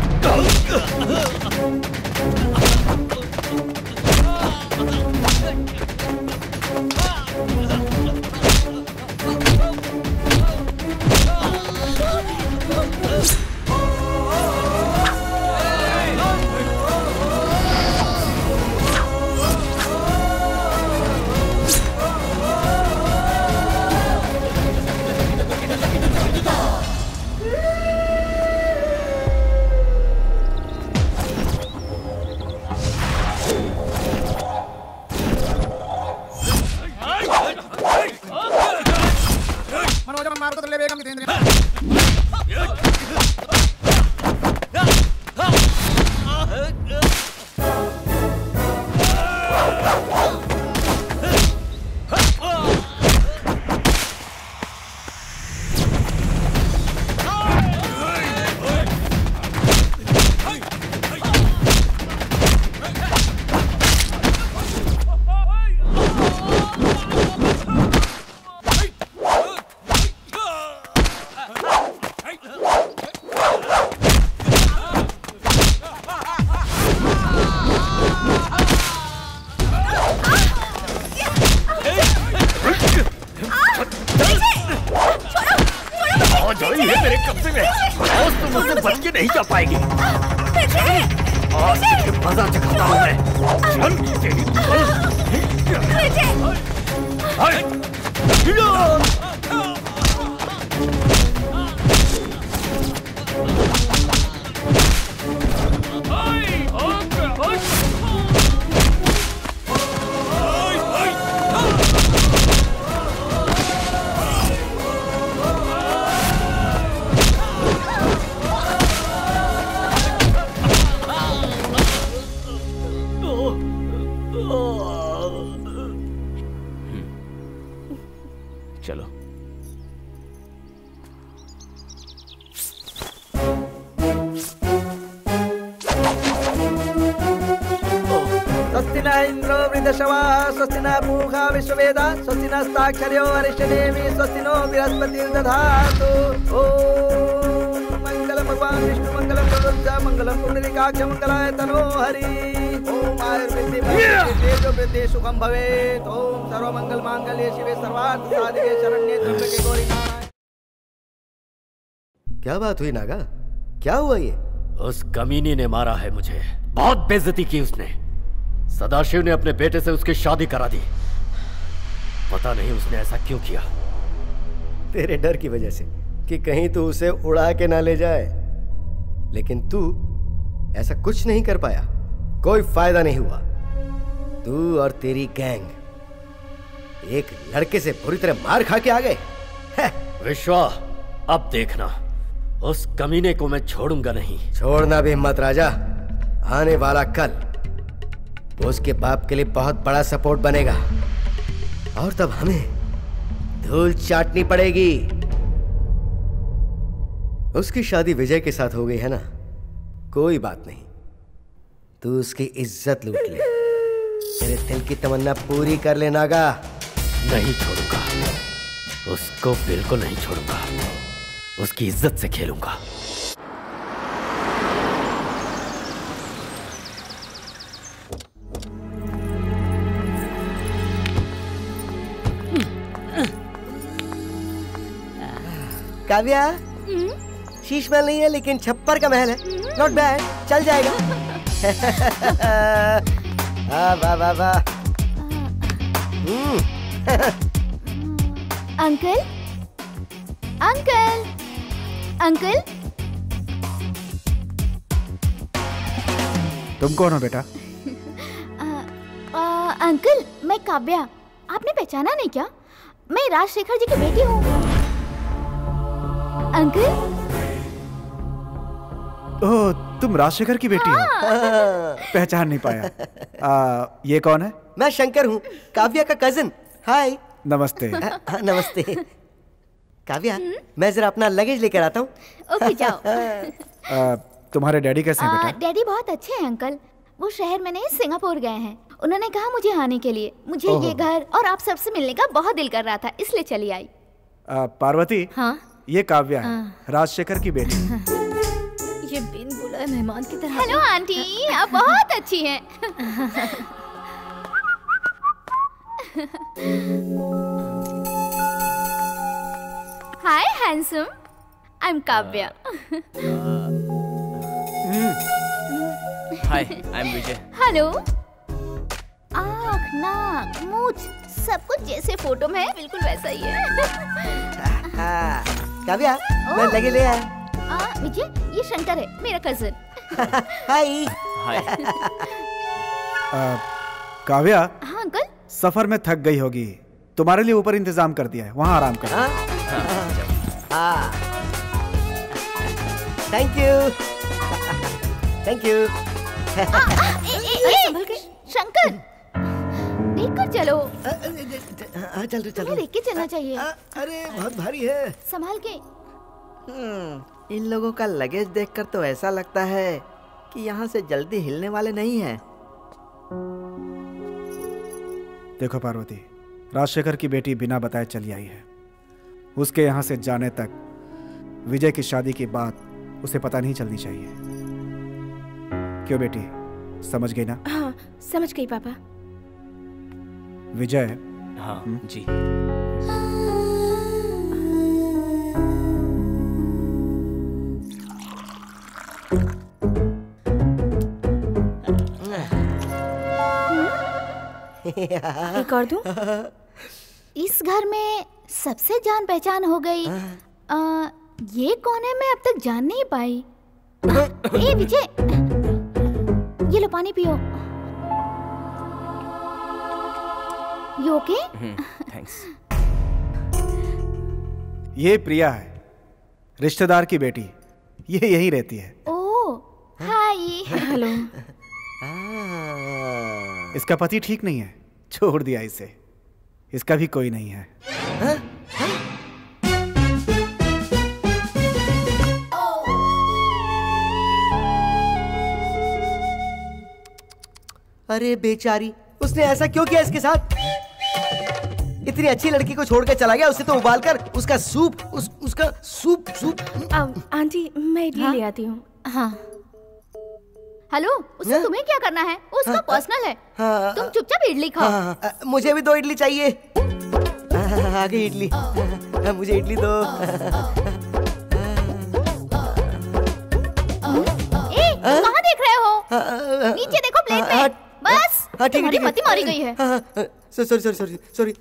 में आज तुम मुझसे बच के नहीं जा पाएगी। आज तुझे मजा चखाता हूँ मैं।
चलो।
स्वस्ति न इंद्रो वृद्धशवाः स्वस्ति न पूषा विश्ववेदाः स्वस्ति नस्ताक्षर्यो अरिष्टनेमिः स्वस्ति नो बृहस्पतिर्दधातु। ओम मंगलम भगवान विष्णु मंगलम गरुड़ मंगलम पुंडरीकाक्ष मंगलाय तनोहरि। ओम आयुर्वेदे वृद्धि सुखम भवेत्। ओम सर्वमंगल मांगल्ये शिवे सर्वार्थ साधिके शरण्ये त्र्यंबके गौरी नारायणी।
क्या बात हुई नागा? क्या हुआ ये?
उस कमीनी ने मारा है मुझे। बहुत बेइज्जती की उसने। सदाशिव ने अपने बेटे से उसकी शादी करा दी। पता नहीं उसने ऐसा क्यों किया।
तेरे डर की वजह से कि कहीं तू उसे उड़ा के ना ले जाए। लेकिन तू ऐसा कुछ नहीं कर पाया। कोई फायदा नहीं हुआ। तू और तेरी गैंग एक लड़के से बुरी तरह मार खा के आ गए।
विश्वा, अब देखना, उस कमीने को मैं छोड़ूंगा नहीं।
छोड़ना भी मत राजा। आने वाला कल वो उसके बाप के लिए बहुत बड़ा सपोर्ट बनेगा और तब हमें धूल चाटनी पड़ेगी। उसकी शादी विजय के साथ हो गई है ना, कोई बात नहीं। तू उसकी इज्जत लूट ले। तेरे दिल की तमन्ना पूरी कर ले नागा।
नहीं छोड़ूंगा, उसको बिल्कुल नहीं छोड़ूंगा। उसकी इज्जत से खेलूंगा।
काव्या, शीश महल नहीं है लेकिन छप्पर का महल है। नॉट बैड, चल जाएगा। वाह वाह वाह।
Uncle, uncle, uncle.
तुम कौन हो बेटा?
अंकल, मैं काव्या। आपने पहचाना नहीं क्या? मैं राजशेखर जी की बेटी हूँ। अंकल।
ओह, तुम राजशेखर की बेटी हो? पहचान नहीं पाया। ये कौन है?
मैं शंकर हूँ, काव्या का कजिन। हाय।
नमस्ते।
नमस्ते। काव्या, मैं जरा अपना लगेज लेकर आता हूँ।
ओके, जाओ।
तुम्हारे डैडी कैसे हैं बेटा?
डैडी बहुत अच्छे हैं अंकल। वो शहर में नहीं, सिंगापुर गए हैं। उन्होंने कहा मुझे आने के लिए। मुझे ये घर और आप सबसे मिलने का बहुत दिल कर रहा था, इसलिए चली आई।
पार्वती।
हाँ?
ये काव्या है, राजशेखर की बेटी।
ये बिन बुलाए मेहमान की तरह।
हेलो आंटी, आप बहुत अच्छी हैं। Hi handsome, I am Kavya.
Hi, I am Vijay.
Hello. आँख, नाक, मूंछ सब कुछ जैसे फोटो में है, बिल्कुल वैसा ही है।
काव्या, मैं लगे ले आया।
विजय, ये शंकर है, मेरा कजिन।
हाय।
हाय।
काव्या।
हाँ अंकल।
सफर में थक गई होगी, तुम्हारे लिए ऊपर इंतजाम कर दिया है, वहाँ आराम कर।
Thank you, thank you.
संभल के। शंकर, देख कर चलो।
चल चल।
देख के चलना चाहिए।
अरे बहुत भारी है।
संभाल के।
इन लोगों का लगेज देखकर तो ऐसा लगता है कि यहाँ से जल्दी हिलने वाले नहीं हैं।
देखो पार्वती, राजशेखर की बेटी बिना बताए चली आई है। उसके यहाँ से जाने तक विजय की शादी की बात उसे पता नहीं चलनी चाहिए। क्यों बेटी, समझ गई ना?
हाँ, समझ गई पापा।
विजय।
हाँ जी।
एक और दूं? इस घर में सबसे जान पहचान हो गई। ये कौन है, मैं अब तक जान नहीं पाई। ए विजय, ये लो पानी पियो। You okay?
थैंक्स।
ये प्रिया है, रिश्तेदार की बेटी। ये यहीं रहती है।
ओह, हाय। हेलो।
इसका पति ठीक नहीं है, छोड़ दिया इसे। इसका भी कोई नहीं है।
अरे बेचारी, उसने ऐसा क्यों किया इसके साथ? इतनी अच्छी लड़की को छोड़ के चला गया। उसे तो उबाल कर उसका सूप उसका सूप।
आंटी, मैं इडली ले आती हूँ।
हाँ। हेलो, उससे तुम्हें क्या करना है? उसका पर्सनल है। तुम चुपचाप इडली खाओ।
मुझे भी 2 इडली चाहिए। आ गई इडली। मुझे इडली दो।
कहाँ देख रहे हो? नीचे देखो प्लेट में। बस, तुम्हारी मति मारी गई है।
सॉरी।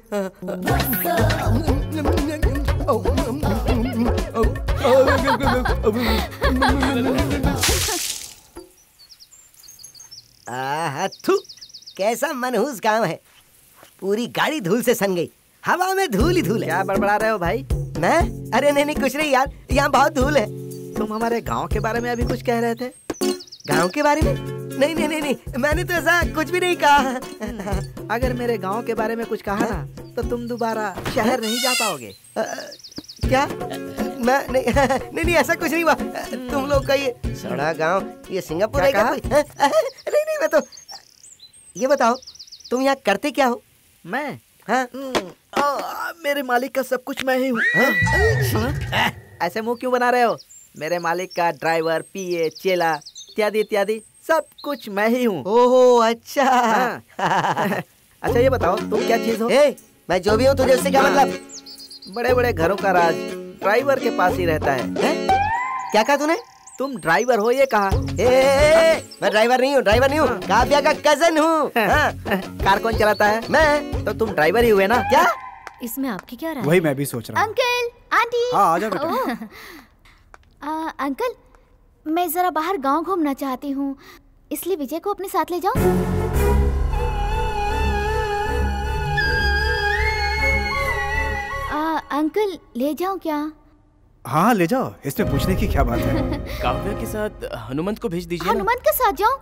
थू, कैसा मनहूस काम है। पूरी गाड़ी धूल से सन गई। हवा में धूल ही धूल है।
क्या बड़बड़ा रहे हो भाई?
मैं? अरे नहीं कुछ नहीं यार, यहाँ बहुत धूल है।
तुम हमारे गांव के बारे में अभी कुछ कह रहे थे।
गांव के बारे में? नहीं, मैंने तो ऐसा कुछ भी नहीं कहा।
अगर मेरे गांव के बारे में कुछ कहा ना, तो तुम दोबारा शहर नहीं जा पाओगे।
क्या? मैं नहीं ऐसा कुछ नहीं हुआ। तुम लोग का ये सड़ा गांव, ये सिंगापुर है क्या? नहीं मैं तो। ये बताओ, तुम यहाँ करते क्या हो?
मैं?
हाँ?
मेरे मालिक का सब कुछ मैं ही हूँ। ऐसे मुंह क्यों बना रहे हो? मेरे मालिक का ड्राइवर, पीए, चेला इत्यादि इत्यादि सब कुछ मैं ही हूँ।
ओहो, अच्छा।
अच्छा ये बताओ, तुम क्या चीज हो?
मैं जो भी हूँ, तुझे उससे क्या मतलब?
बड़े बड़े घरों का राज ड्राइवर के पास ही रहता है।
क्या कहा तूने?
तुम ड्राइवर हो ये कहा?
मैं ड्राइवर नहीं हूँ, काव्या का कजन हूँ।
कार कौन चलाता है?
मैं।
तो तुम ड्राइवर ही हुए ना?
क्या?
इसमें आपकी क्या राय?
वही मैं भी सोच रहा हूँ।
Uncle, aunty.
हाँ, आ जाओ बेटा।
अंकल, मैं जरा बाहर गांव घूमना चाहती हूँ, इसलिए विजय को अपने साथ ले जाओ। अंकल, ले जाऊं क्या?
हाँ ले जाओ, इसमें पूछने की क्या बात है।
काव्या के साथ हनुमंत को भेज दीजिए।
हनुमंत के साथ जाओ?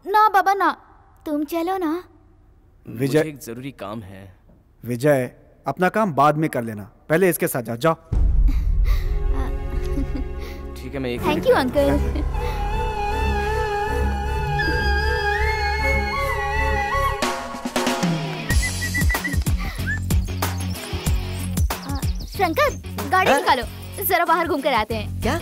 ना बाबा ना, तुम चलो ना।
विजय,
एक जरूरी काम है।
विजय, अपना काम बाद में कर लेना, पहले इसके साथ जाओ।
ठीक है, मैं एक।
Thank you uncle. शंकर, गाड़ी निकालो, जरा बाहर घूम कर आते हैं।
क्या?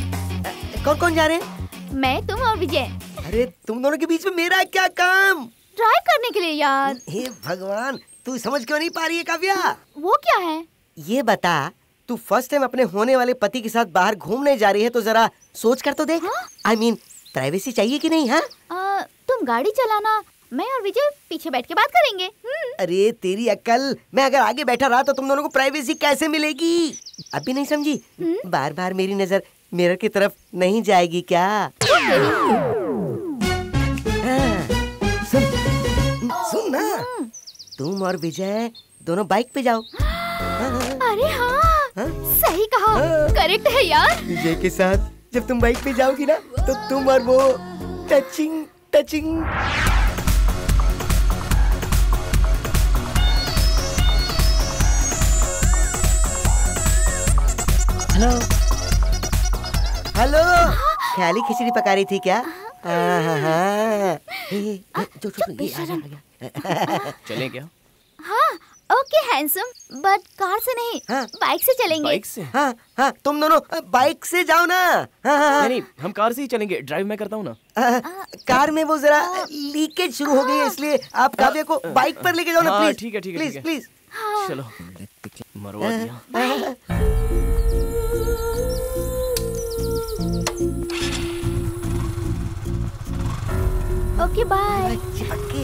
कौन कौन जा रहे हैं?
मैं, तुम और विजय।
अरे तुम दोनों के बीच में मेरा क्या काम?
ड्राइव करने के लिए यार।
हे भगवान, तू समझ क्यों नहीं पा रही है काव्या?
वो क्या है?
ये बता, तू फर्स्ट टाइम अपने होने वाले पति के साथ बाहर घूमने जा रही है, तो जरा सोच कर तो देख। I mean, प्राइवेसी चाहिए कि नहीं? हाँ,
तुम गाड़ी चलाना, मैं और विजय पीछे बैठ के बात करेंगे।
अरे तेरी अक्ल, मैं अगर आगे बैठा रहा तो तुम दोनों को प्राइवेसी कैसे मिलेगी? अभी नहीं समझी? बार बार मेरी नजर मिरर की तरफ नहीं जाएगी क्या? सुन ना, तुम और विजय दोनों बाइक पे जाओ।
अरे हाँ, सही कहा, करेक्ट है यार।
विजय के साथ जब तुम बाइक पे जाओगी ना, तो तुम और वो टचिंग। हेलो, ख्याली खिचड़ी पका रही थी क्या?
चलें क्या?
हाँ, ओके हैंडसम, बट कार से नहीं, बाइक से चलेंगे।
बाइक से?
हाँ, तुम दोनों बाइक से जाओ ना।
नहीं, हम कार से ही चलेंगे, ड्राइव मैं करता हूँ ना।
कार में वो जरा लीकेज शुरू हो गई है, इसलिए आप काव्या को बाइक पर लेके जाओ ना प्लीज।
ठीक है,
प्लीज।
चलो, मरवा दिया।
Okay bye.
चिपक्की।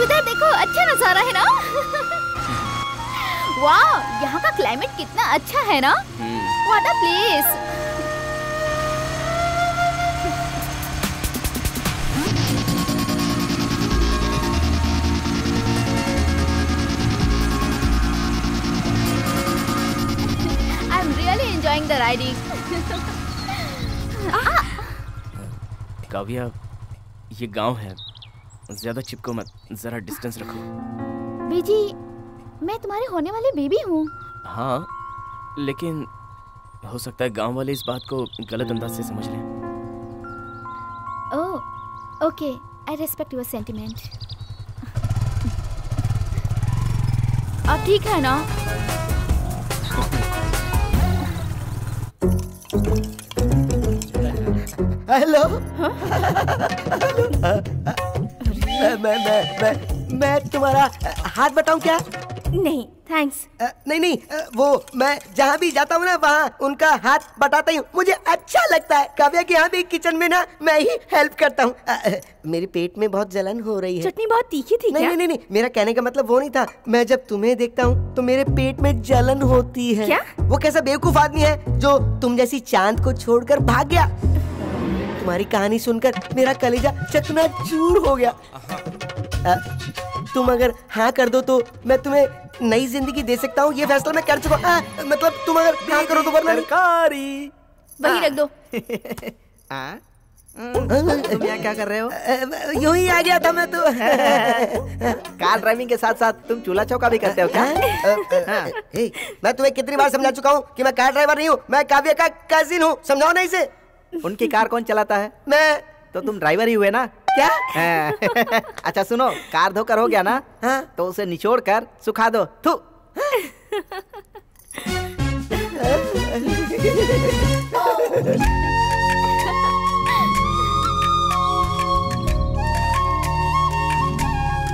उधर देखो, अच्छा नजारा है ना? वाह, यहाँ का क्लाइमेट कितना अच्छा है ना? What a place! I am really enjoying the riding.
Kavya, ये गांव है, ज्यादा चिपको मत, जरा डिस्टेंस रखो।
बीजी, मैं तुम्हारे होने वाले बेबी हूँ।
हाँ, लेकिन हो सकता है गांव वाले इस बात को गलत अंदाज से समझ लें।
Oh, okay, I respect your sentiment. अब ठीक है ना?
हेलो। मैं तुम्हारा हाथ बताऊं क्या?
नहीं थैंक्स।
नहीं, वो मैं जहाँ भी जाता हूँ ना वहाँ उनका हाथ बटाता हूँ, मुझे अच्छा लगता है। काव्या के यहाँ भी किचन में ना मैं ही हेल्प करता हूँ। मेरे पेट में बहुत जलन हो रही है।
चटनी बहुत तीखी थी क्या?
नहीं, मेरा कहने का मतलब वो नहीं था। मैं जब तुम्हें देखता हूँ तो मेरे पेट में जलन होती है।
क्या?
वो कैसा बेवकूफ आदमी है जो तुम जैसी चांद को छोड़कर भाग गया। तुम्हारी कहानी सुनकर मेरा कलेजा चकनाचूर हो गया। तुम अगर हाँ कर दो तो मैं तुम्हें नई जिंदगी दे सकता हूँ। ये फैसला मैं कर चुका हूँ। मतलब तुम अगर हाँ करो तो वरना
सरकारी
वही रख दो।
तुम यहाँ क्या कर रहे हो?
यूं ही आ गया था मैं तो।
कार ड्राइविंग के साथ साथ तुम चूल्हा चौका भी करते हो क्या?
मैं तुम्हें कितनी बार समझा चुका हूँ कि मैं कार ड्राइवर नहीं हूँ, मैं काव्या का कजिन हूँ। समझाओ ना इसे।
उनकी कार कौन चलाता है?
मैं।
तो तुम ड्राइवर ही हुए ना?
क्या?
अच्छा सुनो, कार धोकर हो गया ना?
हाँ?
तो उसे निचोड़ कर सुखा दो। थू।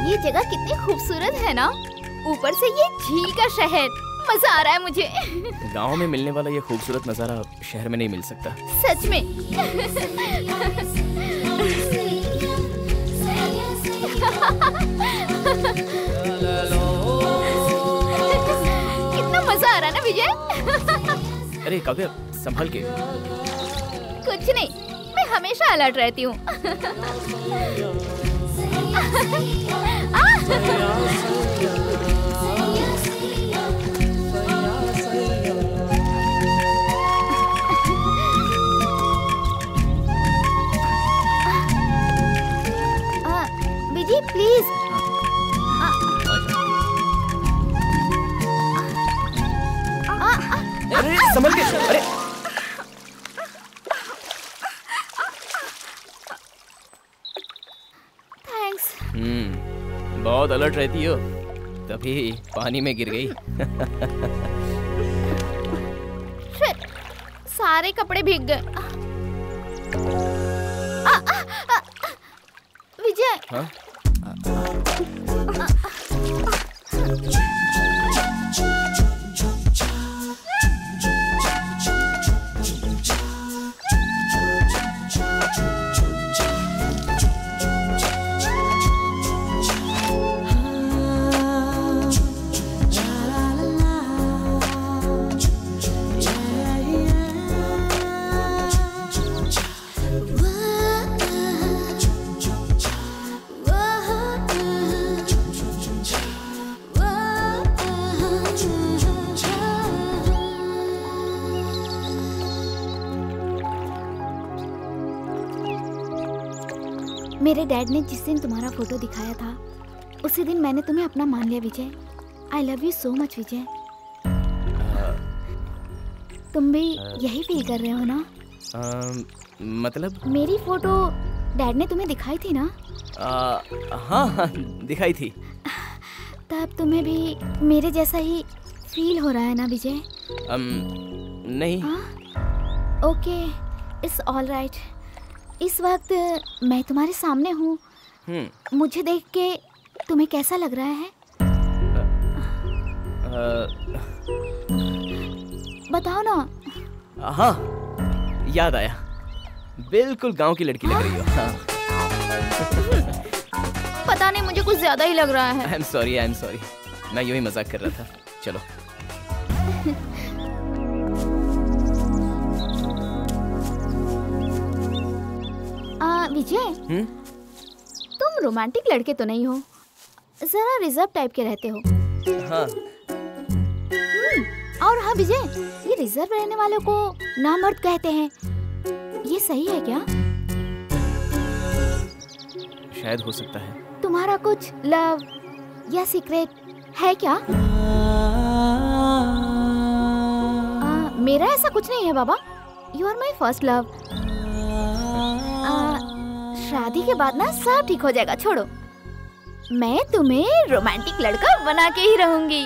ये जगह कितनी खूबसूरत है ना? ऊपर से ये झील का शहर, मजा आ रहा है मुझे।
गांव में मिलने वाला ये खूबसूरत नजारा शहर में नहीं मिल सकता।
सच में। कितना मजा आ रहा है ना विजय?
अरे काव्या, संभल के।
कुछ नहीं, मैं हमेशा अलर्ट रहती हूँ। विजय प्लीज।
अरे संभल के। अरे
थैंक्स।
बहुत अलर्ट रहती हो, तभी पानी में गिर गई।
सारे कपड़े भीग गए। विजय।
हाँ?
मेरे डैड ने जिस दिन तुम्हारा फोटो दिखाया था उसी दिन मैंने तुम्हें अपना मान लिया Vijay. I love you so much Vijay. तुम भी यही फील कर रहे हो ना?
मतलब
मेरी फोटो डैड ने तुम्हें दिखाई थी ना?
हाँ, दिखाई थी।
तब तुम्हें भी मेरे जैसा ही फील हो रहा है ना विजय?
नहीं।
Okay, it's all right.
इस वक्त मैं तुम्हारे सामने हूँ, मुझे देख के तुम्हें कैसा लग रहा है? बताओ ना।
हाँ, याद आया, बिल्कुल गांव की लड़की लग रही हो। हाँ।
पता नहीं, मुझे कुछ ज्यादा ही लग रहा है।
आई एम सॉरी, मैं यूं ही मजाक कर रहा था। चलो।
विजय, तुम रोमांटिक लड़के तो नहीं हो, जरा रिजर्व टाइप के रहते हो।
हाँ।
और हाँ विजय, ये रिजर्व रहने वालों को नामर्द कहते हैं, ये सही है क्या?
शायद हो सकता है।
तुम्हारा कुछ लव या सीक्रेट है क्या? मेरा ऐसा कुछ नहीं है बाबा, you are my first love. शादी के बाद ना सब ठीक हो जाएगा, छोड़ो। मैं तुम्हें रोमांटिक लड़का बना के ही रहूंगी।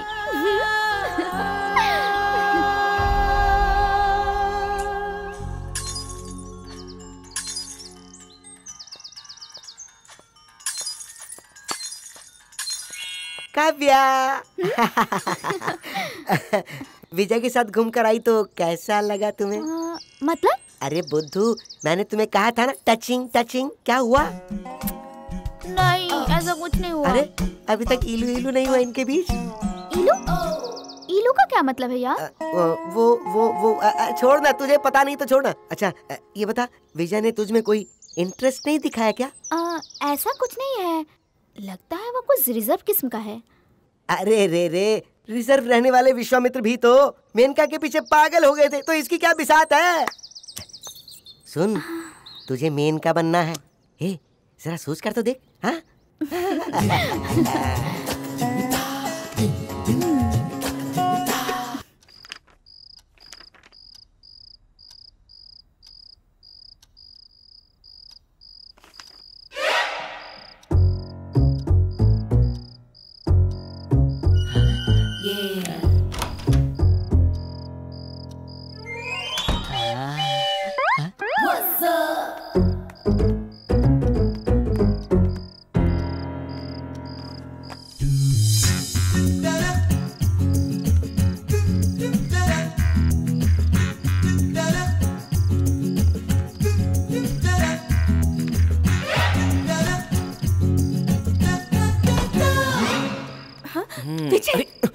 काव्या, विजय के साथ घूमकर आई तो कैसा लगा तुम्हें?
मतलब?
अरे बुद्धू, मैंने तुम्हें कहा था ना टचिंग टचिंग, क्या हुआ?
नहीं, ऐसा कुछ नहीं हुआ।
अरे अभी तक इलू इलू नहीं हुआ इनके बीच?
इलू? इलू का क्या मतलब है यार?
वो छोड़ ना, तुझे पता नहीं तो छोड़ ना। अच्छा ये बता, विजय ने तुझ में कोई इंटरेस्ट नहीं दिखाया क्या?
ऐसा कुछ नहीं है, लगता है वो कुछ रिजर्व किस्म का है।
अरे रे, रिजर्व रहने वाले विश्वामित्र भी तो मेनका के पीछे पागल हो गए थे, तो इसकी क्या बिसात है? सुन, तुझे मेनका बनना है, हे जरा सोच कर तो देख। हाँ?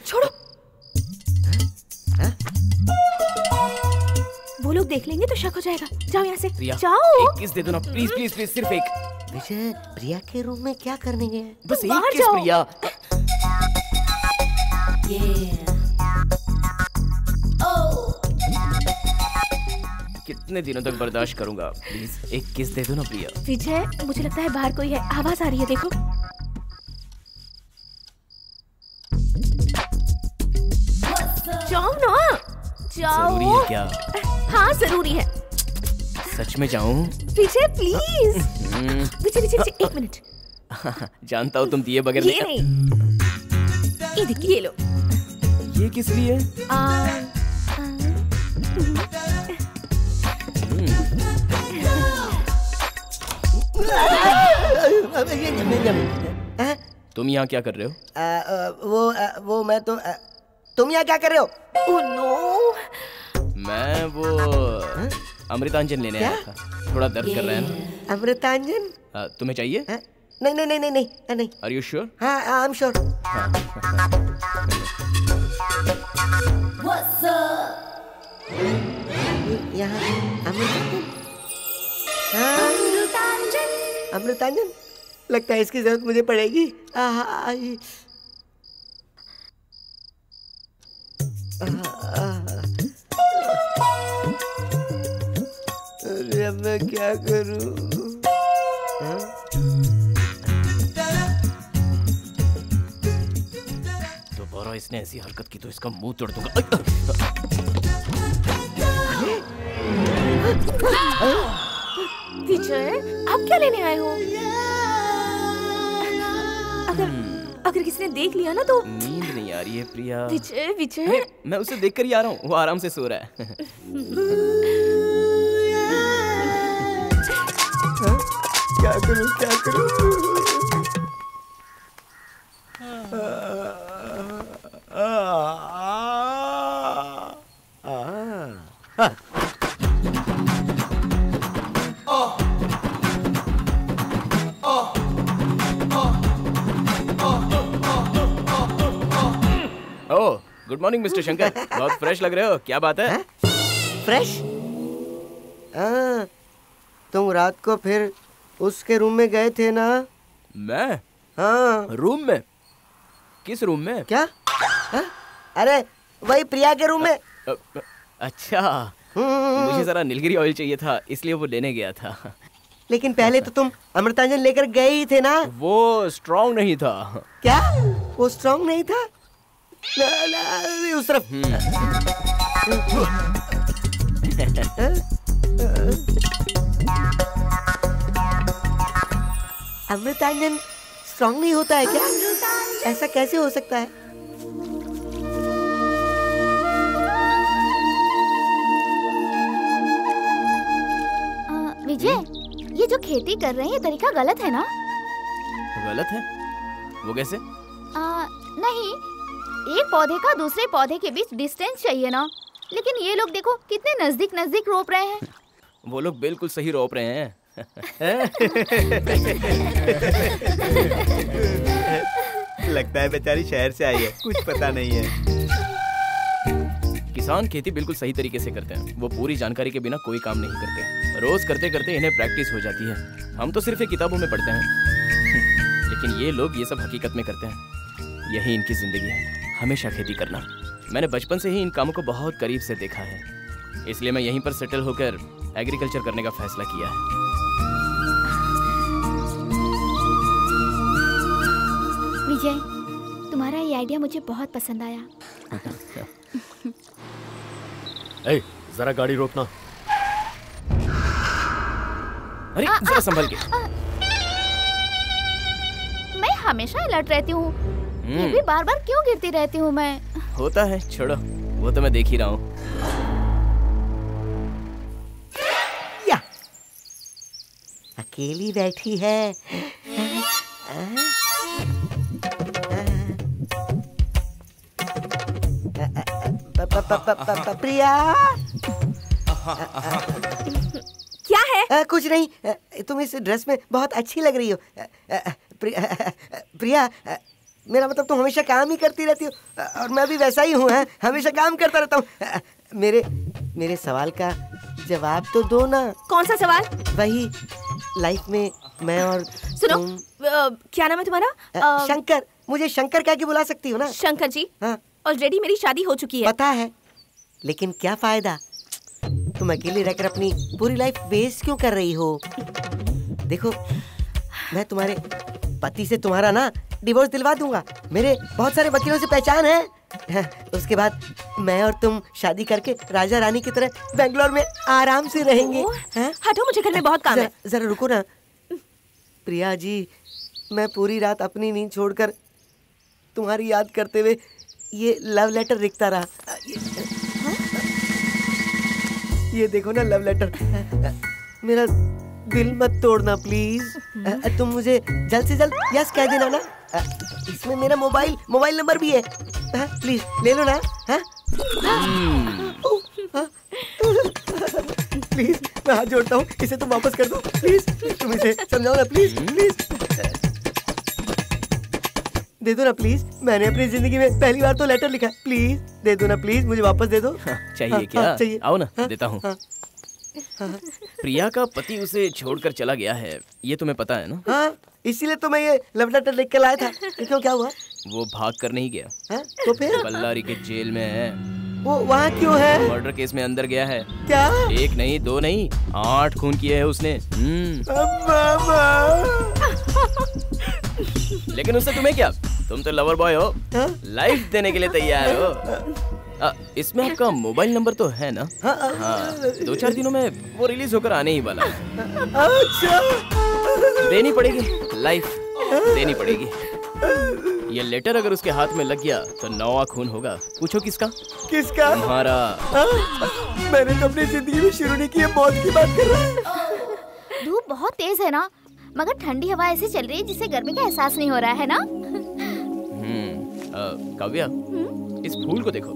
छोड़ो, वो लोग देख लेंगे तो शक हो जाएगा। जाओ यहाँ से, जाओ।
एक किस दे दो ना, प्लीज प्लीज प्लीज, सिर्फ एक।
विजय, प्रिया के रूम में क्या करने गए?
बस एक किस प्रिया। कितने दिनों तक बर्दाश्त करूंगा, प्लीज एक किस दे दो ना प्रिया।
विजय, मुझे लगता है बाहर कोई है, आवाज आ रही है, देखो। जाओ ना, जाओ।
जरूरी है क्या?
हाँ जरूरी है।
सच में जाऊं?
विजय प्लीज। विजय, एक मिनट।
जानता हूँ तुम दिए बगैर
ये नहीं, ये देखिए, ये लो।
ये किस लिए? तुम यहाँ क्या कर रहे हो?
वो मैं तो तुम यहाँ क्या कर रहे हो?
ओह नो,
मैं वो अमृतांजन लेने आया था, थोड़ा दर्द कर रहा है ना।
अमृतांजन?
तुम्हें चाहिए?
नहीं नहीं नहीं नहीं नहीं।
Are you sure?
हाँ, आई एम श्योर। यहाँ अमृतांजन, लगता है इसकी जरूरत मुझे पड़ेगी। अरे अब मैं क्या करूं?
दोबारा इसने ऐसी हरकत की तो इसका मुंह तोड़ दूंगा।
विजय, आप क्या लेने आए हो? अगर किसी ने देख लिया ना तो।
नींद नहीं आ रही है प्रिया।
विजय, विजय,
मैं उसे देखकर ही आ रहा हूँ, वो आराम से सो रहा है।
क्या करूं क्या करूं?
ओह, गुड मॉर्निंग मिस्टर शंकर। बहुत फ्रेश लग रहे हो, क्या बात है?
फ्रेश? तुम रात को फिर उसके रूम में गए थे ना?
मैं?
हाँ।
रूम में? किस रूम में?
क्या? अरे वही प्रिया के रूम में।
अच्छा, मुझे जरा नीलगिरी ऑयल चाहिए था, इसलिए वो लेने गया था।
लेकिन पहले तो तुम अमृतांजन लेकर गए ही थे ना?
वो स्ट्रॉन्ग नहीं था।
क्या? वो स्ट्रॉन्ग नहीं था? उस तरफ। अमृतांजन स्ट्रॉन्ग नहीं होता है क्या? ऐसा कैसे हो सकता है?
विजय, ये जो खेती कर रहे हैं ये तरीका गलत है ना?
गलत है? वो कैसे?
नहीं, एक पौधे का दूसरे पौधे के बीच डिस्टेंस चाहिए ना, लेकिन ये लोग देखो कितने नजदीक नजदीक रोप रहे हैं।
वो लोग बिल्कुल सही रोप रहे हैं।
लगता है बेचारी शहर से आई है, कुछ पता नहीं है।
किसान खेती बिल्कुल सही तरीके से करते हैं। वो पूरी जानकारी के बिना कोई काम नहीं करते। रोज करते करते इन्हें प्रैक्टिस हो जाती है। हम तो सिर्फ किताबों में पढ़ते हैं, लेकिन ये लोग ये सब हकीकत में करते हैं। यही इनकी जिंदगी है, हमेशा खेती करना। मैंने बचपन से ही इन कामों को बहुत करीब से देखा है, इसलिए मैं यहीं पर सेटल होकर एग्रीकल्चर करने का फैसला किया है।
विजय, तुम्हारा ये आइडिया मुझे बहुत पसंद आया।
ए, जरा गाड़ी रोकना।
अरे जरा संभल के।
मैं हमेशा अलर्ट रहती हूँ, फिर भी बार बार क्यों गिरती रहती हूँ मैं?
होता है, छोड़ो, वो तो मैं देख ही रहा हूँ।
या अकेली बैठी है। प्रिया,
क्या है?
कुछ नहीं, तुम इस ड्रेस में बहुत अच्छी लग रही हो। प्रिया, मेरा मतलब तुम हमेशा काम ही करती रहती हो, और मैं भी वैसा ही हूँ, हमेशा काम करता रहता हूँ। मेरे सवाल का जवाब तो दो ना।
कौन सा सवाल?
वही, लाइफ में मैं और
सुनो, क्या नाम है तुम्हारा?
शंकर। मुझे शंकर कह के बुला सकती हो ना?
शंकर जी,
हाँ।
ऑलरेडी मेरी शादी हो चुकी है।
पता है, लेकिन क्या फायदा? तुम अकेले रहकर अपनी पूरी लाइफ वेस्ट क्यों कर रही हो? देखो, मैं तुम्हारे पति से तुम्हारा ना डिवोर्स दिलवा दूंगा। मेरे बहुत सारे वकीलों से पहचान है। उसके बाद मैं और तुम शादी करके राजा रानी की तरह बेंगलोर में आराम से रहेंगे।
हटो, मुझे घर में बहुत काम है।
जरा रुको ना। प्रिया जी, मैं पूरी रात अपनी नींद छोड़कर तुम्हारी याद करते हुए ये लव लेटर लिखता रहा। ये देखो ना लव लेटर। मेरा दिल मत तोड़ना प्लीज। तुम मुझे जल्द से जल्द यस कह देना ना। इसमें मेरा मोबाइल नंबर भी है। प्लीज ले लो ना। प्लीज, मैं हाथ जोड़ता हूँ, इसे तुम वापस कर दो प्लीज। तुम इसे समझाओ ना प्लीज। प्लीज दे दो ना प्लीज। मैंने अपनी जिंदगी में पहली बार तो लेटर लिखा। प्लीज दे दो ना प्लीज, मुझे वापस दे दो।
चाहिए क्या? चाहिए। आओ ना, देता हूँ। प्रिया का पति उसे छोड़कर चला गया है, ये तुम्हें पता है ना?
हाँ, इसीलिए तो मैं ये लव लेटर लिख कर लाया था। क्यों, क्या हुआ?
वो भाग कर नहीं गया।
तो फिर?
बल्लारी के जेल में है।
वो वहाँ क्यों है?
मर्डर केस में अंदर गया है।
क्या?
1 नहीं 2 नहीं 8 खून किए है उसने। लेकिन उससे तुम्हें क्या? तुम तो लवर बॉय हो, लाइफ देने के लिए तैयार हो। इसमें आपका मोबाइल नंबर तो है ना? हाँ, 2-4 दिनों में वो रिलीज होकर आने ही वाला है। अच्छा, देनी पड़ेगी, लाइफ देनी पड़ेगी। ये लेटर अगर उसके हाथ में लग गया तो 9वां खून होगा। पूछो किसका?
किसका?
तुम्हारा।
मैंने तो अपनी जिंदगी में शुरू नहीं की, मौत की बात कर रहा है।
धूप बहुत तेज है ना, मगर ठंडी हवा ऐसे चल रही है जिससे गर्मी का एहसास नहीं हो रहा है ना।
काव्या, इस फूल को देखो,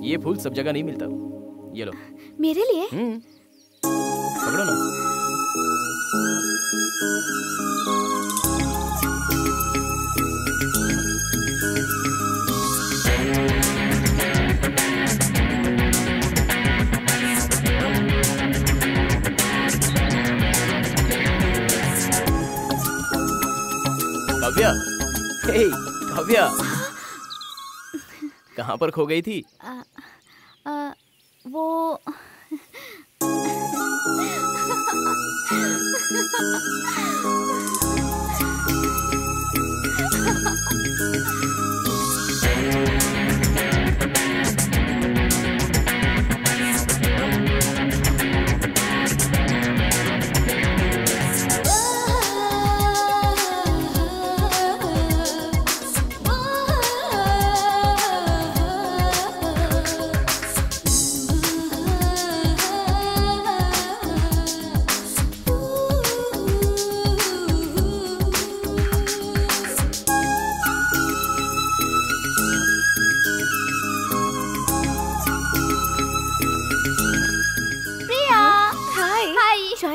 ये फूल सब जगह नहीं मिलता। ये लो।
मेरे लिए?
पकड़ो ना। काव्या, हे काव्या, कहाँ पर खो गई थी?
वो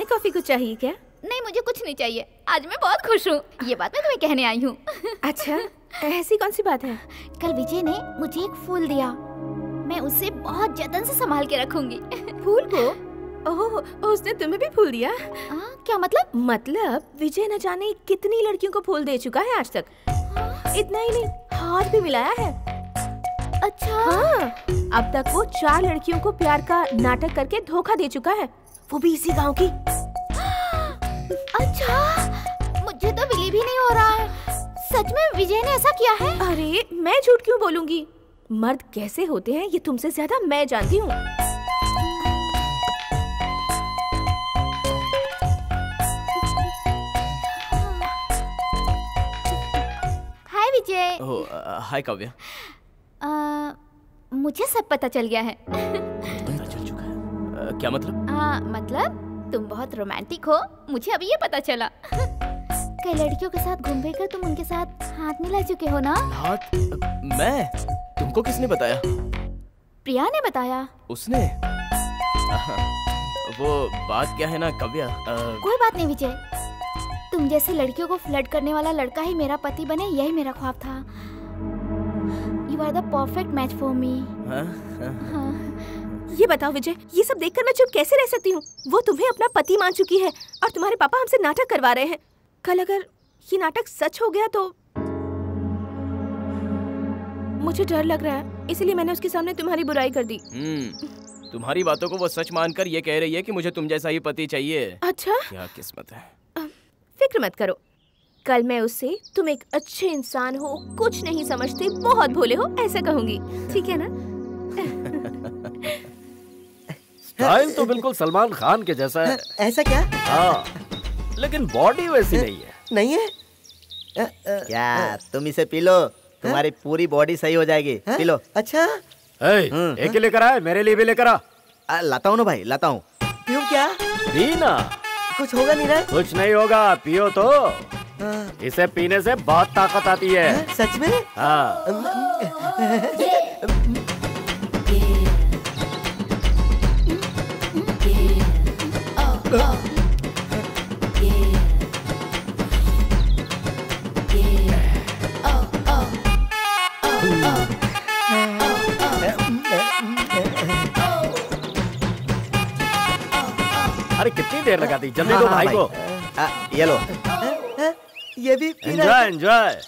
कॉफी कुछ चाहिए क्या?
नहीं, मुझे कुछ नहीं चाहिए। आज मैं बहुत खुश हूँ। ये बात मैं तुम्हें कहने आई हूँ।
अच्छा, ऐसी कौन सी बात है?
कल विजय ने मुझे एक फूल दिया। मैं उसे बहुत जतन से संभाल के रखूंगी।
फूल को? ओह, उसने तुम्हें भी फूल दिया?
क्या मतलब?
मतलब विजय न जाने कितनी लड़कियों को फूल दे चुका है आज तक। इतना ही नहीं, हाथ भी मिलाया है।
अच्छा।
हाँ, अब तक वो 4 लड़कियों को प्यार का नाटक करके धोखा दे चुका है, वो भी इसी गांव की।
अच्छा, मुझे तो बिलीव ही नहीं हो रहा है। सच में विजय ने ऐसा किया है?
अरे मैं झूठ क्यों बोलूंगी? मर्द कैसे होते हैं ये तुमसे ज्यादा मैं जानती हूँ।
हाय विजय।
हाय काव्या।
मुझे सब पता चल गया है।
पता चल चुका है? क्या मतलब?
मतलब तुम बहुत रोमांटिक हो, मुझे अभी ये पता चला। कई लड़कियों के साथ घूम फिर कर तुम उनके साथ हाथ मिला चुके हो ना?
हाथ? मैं? तुमको किसने बताया?
प्रिया ने बताया।
उसने? वो बात क्या है ना काव्या।
कोई बात नहीं विजय, तुम जैसी लड़कियों को फ्लर्ट करने वाला लड़का ही मेरा पति बने, यही मेरा ख्वाब था। You are the perfect match for me।
ये बताओ विजय, ये सब देखकर मैं चुप कैसे रह सकती हूँ? वो तुम्हें अपना पति मान चुकी है और तुम्हारे पापा हमसे नाटक करवा रहे हैं। कल अगर ये नाटक सच हो गया तो मुझे डर लग रहा है, इसलिए मैंने उसके सामने तुम्हारी बुराई कर दी।
तुम्हारी बातों को वो सच मानकर ये कह रही है कि मुझे तुम जैसा ही पति चाहिए।
अच्छा,
क्या किस्मत है।
फिक्र मत करो, कल मैं उससे तुम एक अच्छे इंसान हो, कुछ नहीं समझते, बहुत भोले हो, ऐसा कहूंगी। ठीक है ना?
स्टाइल तो बिल्कुल सलमान खान के जैसा है।
ऐसा क्या?
हाँ, लेकिन बॉडी वैसी नहीं है।
नहीं है?
क्या तुम इसे पी लो, तुम्हारी पूरी बॉडी सही हो जाएगी। P low.
अच्छा,
एक लेकर आए, मेरे लिए भी लेकर आ।
लाता हूँ ना भाई, लाता हूँ।
पीऊं क्या?
पीना।
कुछ होगा नहीं ना?
कुछ नहीं होगा, पियो तो। इसे पीने से बहुत ताकत आती है।
सच में?
हाँ। अरे कितनी देर लगा दी, जल्दी दो भाई को।
ये लो।
ये भी
एंजॉय एंजॉय।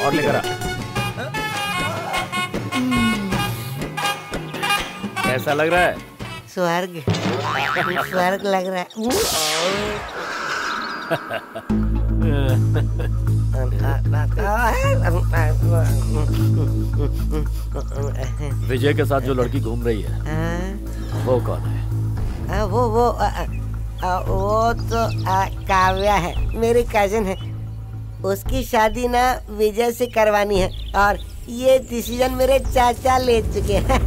और लेकर आ। कैसा लग रहा है?
स्वर्ग, स्वर्ग लग रहा है।
विजय के साथ जो लड़की घूम रही है वो कौन है?
वो तो काव्या है, मेरी कजिन है। उसकी शादी ना विजय से करवानी है और ये डिसीजन मेरे चाचा ले चुके हैं।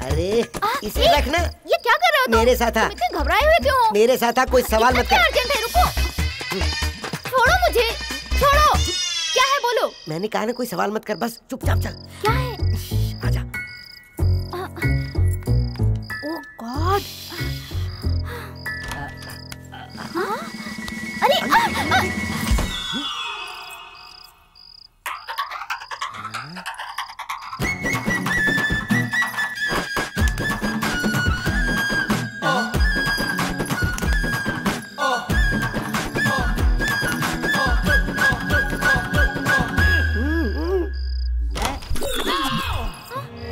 अरे इसे रखना।
ये क्या कर रहे हो तुम?
मेरे साथ आ।
तुम इतने घबराए हुए क्यों हो?
मेरे साथ आ, कोई सवाल मत कर।
अर्जेंट है, रुको। छोड़ो मुझे, छोड़ो। क्या है बोलो?
मैंने कहा ना कोई सवाल मत कर, बस चुपचाप चल।
क्या है?
आजा।
ओह गॉड।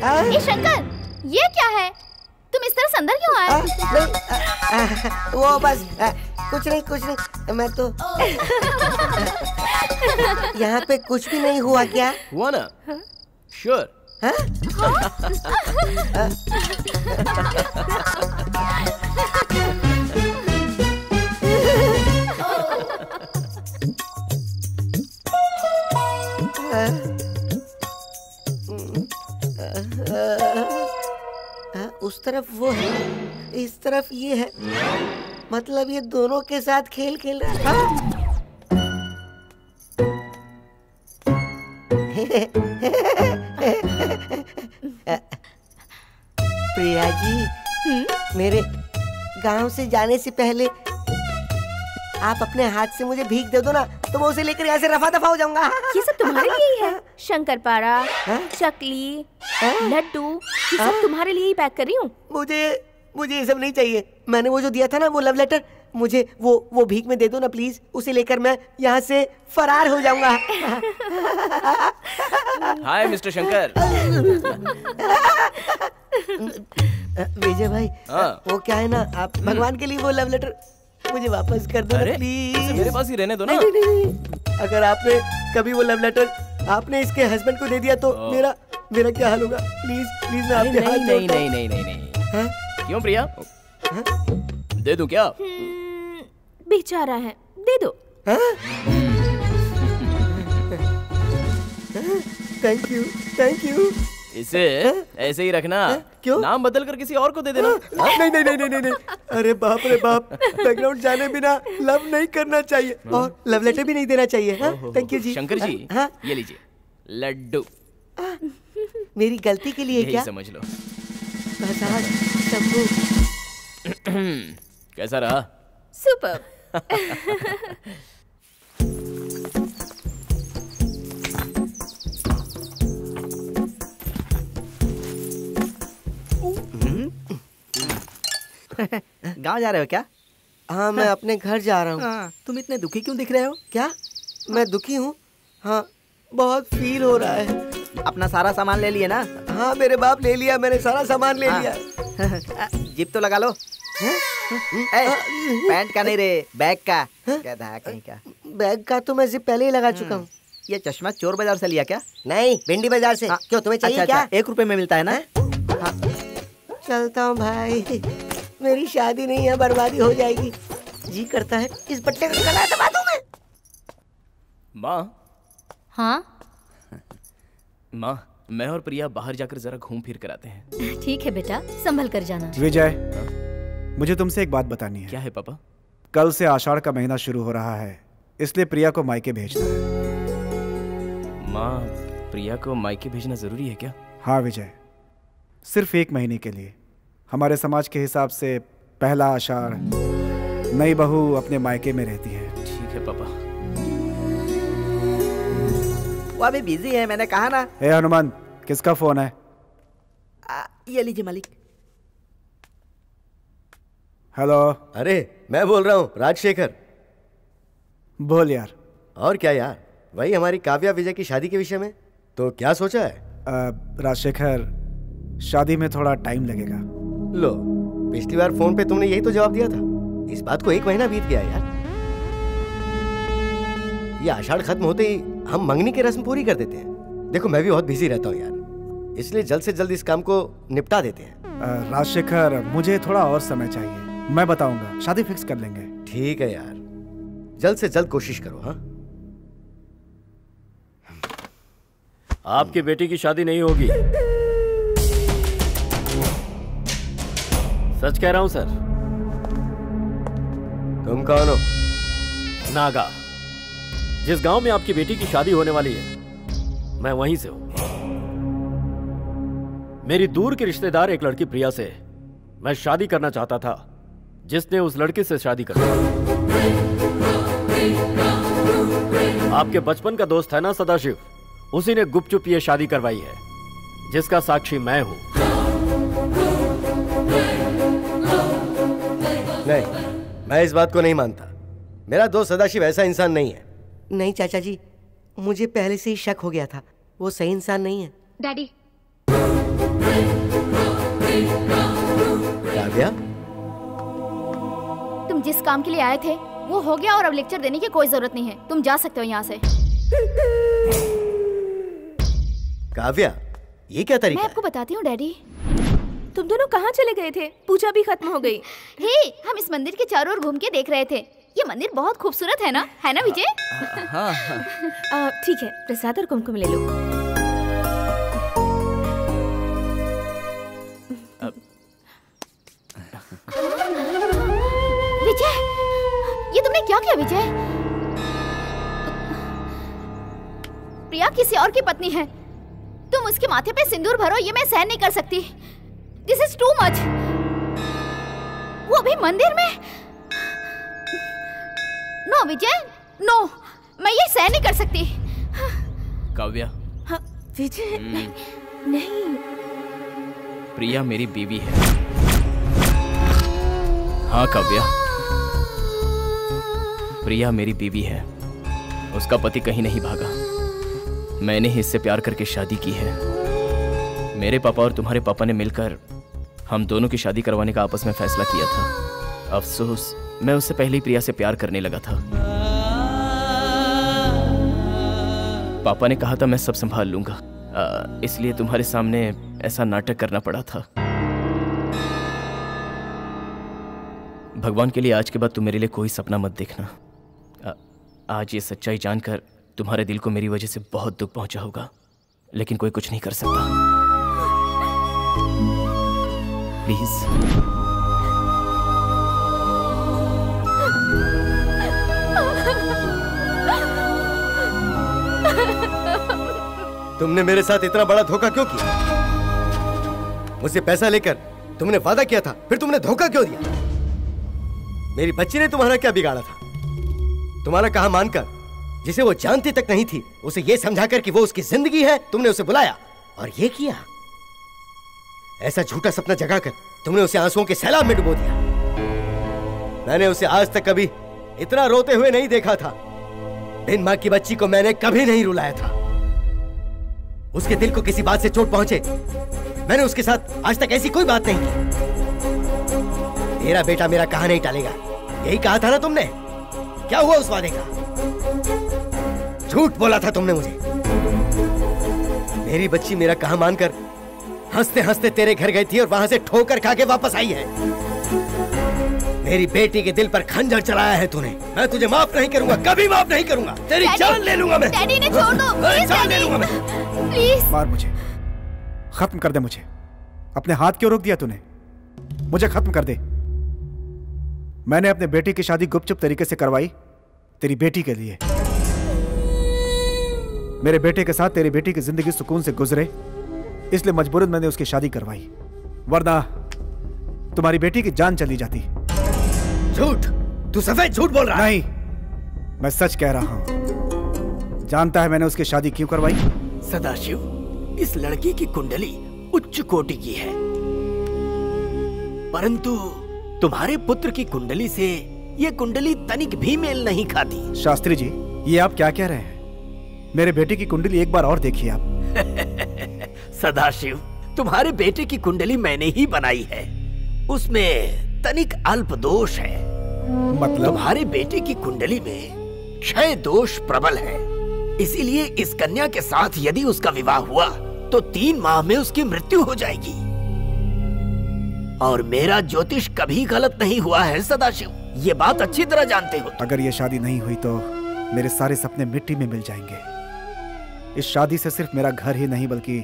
अरे ये शंकर, ये क्या है? तुम इस तरह से अंदर क्यों आए?
वो बस कुछ नहीं, मैं तो यहाँ पे कुछ भी नहीं हुआ। क्या
हुआ ना? श्योर।
उस तरफ वो है, इस तरफ ये है, मतलब ये दोनों के साथ खेल खेल रहा है। प्रिया जी, मेरे गांव से जाने से पहले आप अपने हाथ से मुझे भीख दे दो ना, तो मैं उसे लेकर यहाँ से रफा दफा हो जाऊंगा।
ये सब तुम्हारे लिए ही है। शंकर पारा, चकली, लड्डू, ये सब तुम्हारे लिए ही पैक कर रही हूँ।
मुझे ये सब नहीं चाहिए। मैंने वो जो दिया था ना, वो लव लेटर, मुझे वो भीख में दे दो ना प्लीज। उसे लेकर मैं यहाँ से फरार हो जाऊंगा।
हाय मिस्टर शंकर।
विजय भाई, वो क्या है ना, आप भगवान के लिए वो लव लेटर मुझे वापस कर दो ना प्लीज।
मेरे पास ही रहने दो ना।
नहीं। अगर आपने कभी वो लव लेटर आपने इसके हस्बैंड को दे दिया तो मेरा क्या हाल होगा? प्लीज प्लीज मैं आपके हाथ जोड़ता हूं।
नहीं। क्यों प्रिया? दे दूं क्या?
बेचारा है, दे दो।
Thank you.
इसे ऐसे ही रखना।
क्यों?
नाम बदल कर किसी और को दे देना।
नहीं। अरे बाप रे बाप, बैकग्राउंड जाने बिना लव नहीं करना चाहिए और लव लेटर भी नहीं देना चाहिए। थैंक यू जी।
शंकर जी, ये लीजिए लड्डू।
मेरी गलती के लिए क्या?
समझ लो। कैसा रहा?
सुपर।
गांव जा रहे हो क्या?
हाँ, मैं अपने घर जा रहा हूँ।
तुम इतने दुखी क्यों दिख रहे हो?
क्या मैं दुखी हूँ? हाँ, बहुत फील हो रहा है।
अपना सारा सामान ले लिए ना?
हाँ, मेरे बाप ले लिया, मैंने सारा सामान ले लिया।
जिप तो लगा लो। पैंट का नहीं रे, बैग का। गधा कहीं का।
बैग का तो मैं जिप पहले ही लगा चुका हूँ।
ये चश्मा चोर बाजार से लिया क्या?
नहीं, भिंडी बाजार से। क्यों, तुम्हें चाहिए क्या?
1 रुपए में मिलता है ना?
चलता हूँ भाई, मेरी शादी नहीं है, बर्बादी हो जाएगी। जी करता है इस बट्टे को निकाला दबा दूं मैं।
माँ।
हाँ
माँ, मैं और प्रिया बाहर जाकर जरा घूम फिर कर आते हैं।
ठीक है बेटा, संभल कर जाना।
विजय, मुझे तुमसे एक बात बतानी है।
क्या है पापा?
कल से आषाढ़ का महीना शुरू हो रहा है, इसलिए प्रिया को मायके भेजना है।
माँ, प्रिया को मायके भेजना जरूरी है क्या?
हाँ विजय, सिर्फ 1 महीने के लिए। हमारे समाज के हिसाब से पहला आषाढ़ नई बहू अपने मायके में रहती है।
ठीक है पापा।
वो अभी बिजी है, मैंने कहा ना।
हे हनुमान, किसका फोन है?
ये लीजिए मालिक।
हेलो।
अरे मैं बोल रहा हूँ, राजशेखर।
बोल यार।
और क्या यार, वही हमारी काव्या विजय की शादी के विषय में। तो क्या सोचा है?
राजशेखर, शादी में थोड़ा टाइम लगेगा।
लो, पिछली बार फोन पे तुमने यही तो जवाब दिया था। इस बात को 1 महीना बीत गया यार। ये आषाढ़ खत्म होते ही हम मंगनी की रस्म पूरी कर देते हैं। देखो, मैं भी बहुत बिजी रहता हूँ यार, इसलिए जल्द से जल्द इस काम को निपटा देते हैं।
राजशेखर, मुझे थोड़ा और समय चाहिए, मैं बताऊंगा, शादी फिक्स कर लेंगे।
ठीक है यार, जल्द से जल्द कोशिश करो। हाँ,
आपकी बेटी की शादी नहीं होगी। सच कह रहा हूं सर।
तुम कौन हो?
नागा। जिस गांव में आपकी बेटी की शादी होने वाली है, मैं वहीं से हूं। मेरी दूर की रिश्तेदार एक लड़की प्रिया से मैं शादी करना चाहता था, जिसने उस लड़के से शादी कर दी। आपके बचपन का दोस्त है ना सदाशिव, उसी ने गुपचुप ये शादी करवाई है, जिसका साक्षी मैं हूं।
नहीं, मैं इस बात को नहीं मानता। मेरा दोस्त सदाशिव ऐसा इंसान नहीं है।
नहीं चाचा जी, मुझे पहले से ही शक हो गया था, वो सही इंसान नहीं है।
डैडी।
काव्या,
तुम जिस काम के लिए आए थे वो हो गया और अब लेक्चर देने की कोई जरूरत नहीं है। तुम जा सकते हो यहाँ से।
काव्या, ये क्या तरीका
मैं आपको बताती हूँ डैडी।
तुम दोनों कहाँ चले गए थे? पूजा भी खत्म हो गई।
हे, हम इस मंदिर के चारों ओर घूम के देख रहे थे। ये मंदिर बहुत खूबसूरत है ना विजय?
हाँ। ठीक है, प्रसाद और कुमकुम ले लो।
विजय, ये तुमने क्या किया विजय? प्रिया किसी और की पत्नी है, तुम उसके माथे पे सिंदूर भरो, ये मैं सहन नहीं कर सकती। This is too much. वो भी मंदिर में? नो विजय, नो, मैं ये सहन नहीं कर सकती।
काव्या।
हाँ, विजय, नहीं।
प्रिया मेरी बीवी है। हाँ काव्या, प्रिया मेरी बीवी है। उसका पति कहीं नहीं भागा। मैंने ही इससे प्यार करके शादी की है। मेरे पापा और तुम्हारे पापा ने मिलकर हम दोनों की शादी करवाने का आपस में फैसला किया था। अफसोस, मैं उससे पहले ही प्रिया से प्यार करने लगा था। पापा ने कहा था मैं सब संभाल लूंगा, इसलिए तुम्हारे सामने ऐसा नाटक करना पड़ा था। भगवान के लिए आज के बाद तुम मेरे लिए कोई सपना मत देखना। आज ये सच्चाई जानकर तुम्हारे दिल को मेरी वजह से बहुत दुख पहुंचा होगा, लेकिन कोई कुछ नहीं कर सकता। प्लीज।
तुमने मेरे साथ इतना बड़ा धोखा क्यों किया? मुझसे पैसा लेकर तुमने वादा किया था, फिर तुमने धोखा क्यों दिया? मेरी बच्ची ने तुम्हारा क्या बिगाड़ा था? तुम्हारा कहा मानकर, जिसे वो जानती तक नहीं थी, उसे ये समझाकर कि वो उसकी जिंदगी है, तुमने उसे बुलाया और ये किया। ऐसा झूठा सपना जगाकर तुमने उसे आंसुओं के सैलाब में डुबो दिया। मैंने उसे आज तक कभी इतना रोते हुए नहीं देखा था। बिन मां की बच्ची को मैंने कभी नहीं रुलाया था। उसके दिल को किसी बात से चोट पहुंचे, मैंने उसके साथ आज तक ऐसी कोई बात नहीं की। तेरा बेटा मेरा कहा नहीं टालेगा, यही कहा था ना तुमने? क्या हुआ उस वादे का? झूठ बोला था तुमने मुझे। मेरी बच्ची मेरा कहा मानकर हंसते हंसते तेरे घर गई थी और वहां से ठोकर खा के वापस आई है। मेरी बेटी के दिल पर खंजर चलाया है तूने। मैं तुझे माफ नहीं करूंगा, कभी माफ नहीं करूंगा। तेरी जान ले लूंगा मैं।
डैडी ने छोड़ दो, प्लीज
जान ले लूंगा मैं।
प्लीज।
मार मुझे, खत्म कर दे मुझे। अपने हाथ क्यों रोक दिया तूने? मुझे खत्म कर दे। मैंने अपने बेटे की शादी गुपचुप तरीके से करवाई तेरी बेटी के लिए। मेरे बेटे के साथ तेरी बेटी की जिंदगी सुकून से गुजरे, इसलिए मजबूरन मैंने उसकी शादी करवाई, वरना तुम्हारी बेटी की जान चली जाती।
झूठ, तू सफेद झूठ बोल रहा है।
नहीं, मैं सच कह रहा हूं। जानता है मैंने उसकी शादी क्यों करवाई?
सदाशिव, इस लड़की की कुंडली उच्च कोटि की है, परंतु तुम्हारे पुत्र की कुंडली से ये कुंडली तनिक भी मेल नहीं खाती।
शास्त्री जी, ये आप क्या कह रहे हैं? मेरे बेटे की कुंडली एक बार और देखिए आप।
सदाशिव, तुम्हारे बेटे की कुंडली मैंने ही बनाई है, उसमें तनिक अल्प दोष है।
मतलब?
तुम्हारे बेटे की कुंडली में क्षय दोष प्रबल है, इसीलिए इस कन्या के साथ यदि उसका विवाह हुआ तो 3 माह में उसकी मृत्यु हो जाएगी। और मेरा ज्योतिष कभी गलत नहीं हुआ है सदाशिव, ये बात अच्छी तरह जानते हो।
अगर ये शादी नहीं हुई तो मेरे सारे सपने मिट्टी में मिल जाएंगे। इस शादी से सिर्फ मेरा घर ही नहीं बल्कि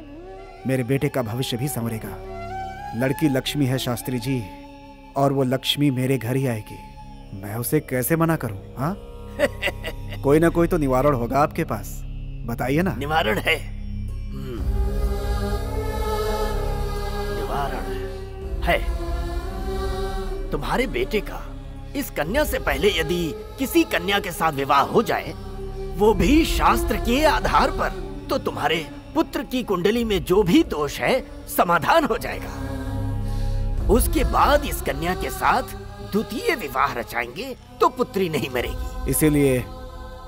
मेरे बेटे का भविष्य भी संवरेगा। लड़की लक्ष्मी है शास्त्री जी, और वो लक्ष्मी मेरे घर ही आएगी, मैं उसे कैसे मना करूं? हाँ कोई ना कोई तो निवारण होगा आपके पास, बताइए ना।
निवारण है, निवारण है। तुम्हारे बेटे का इस कन्या से पहले यदि किसी कन्या के साथ विवाह हो जाए, वो भी शास्त्र के आधार पर, तो तुम्हारे पुत्र की कुंडली में जो भी दोष है समाधान हो जाएगा। उसके बाद इस कन्या के साथ द्वितीय विवाह रचाएंगे तो पुत्री नहीं मरेगी।
इसीलिए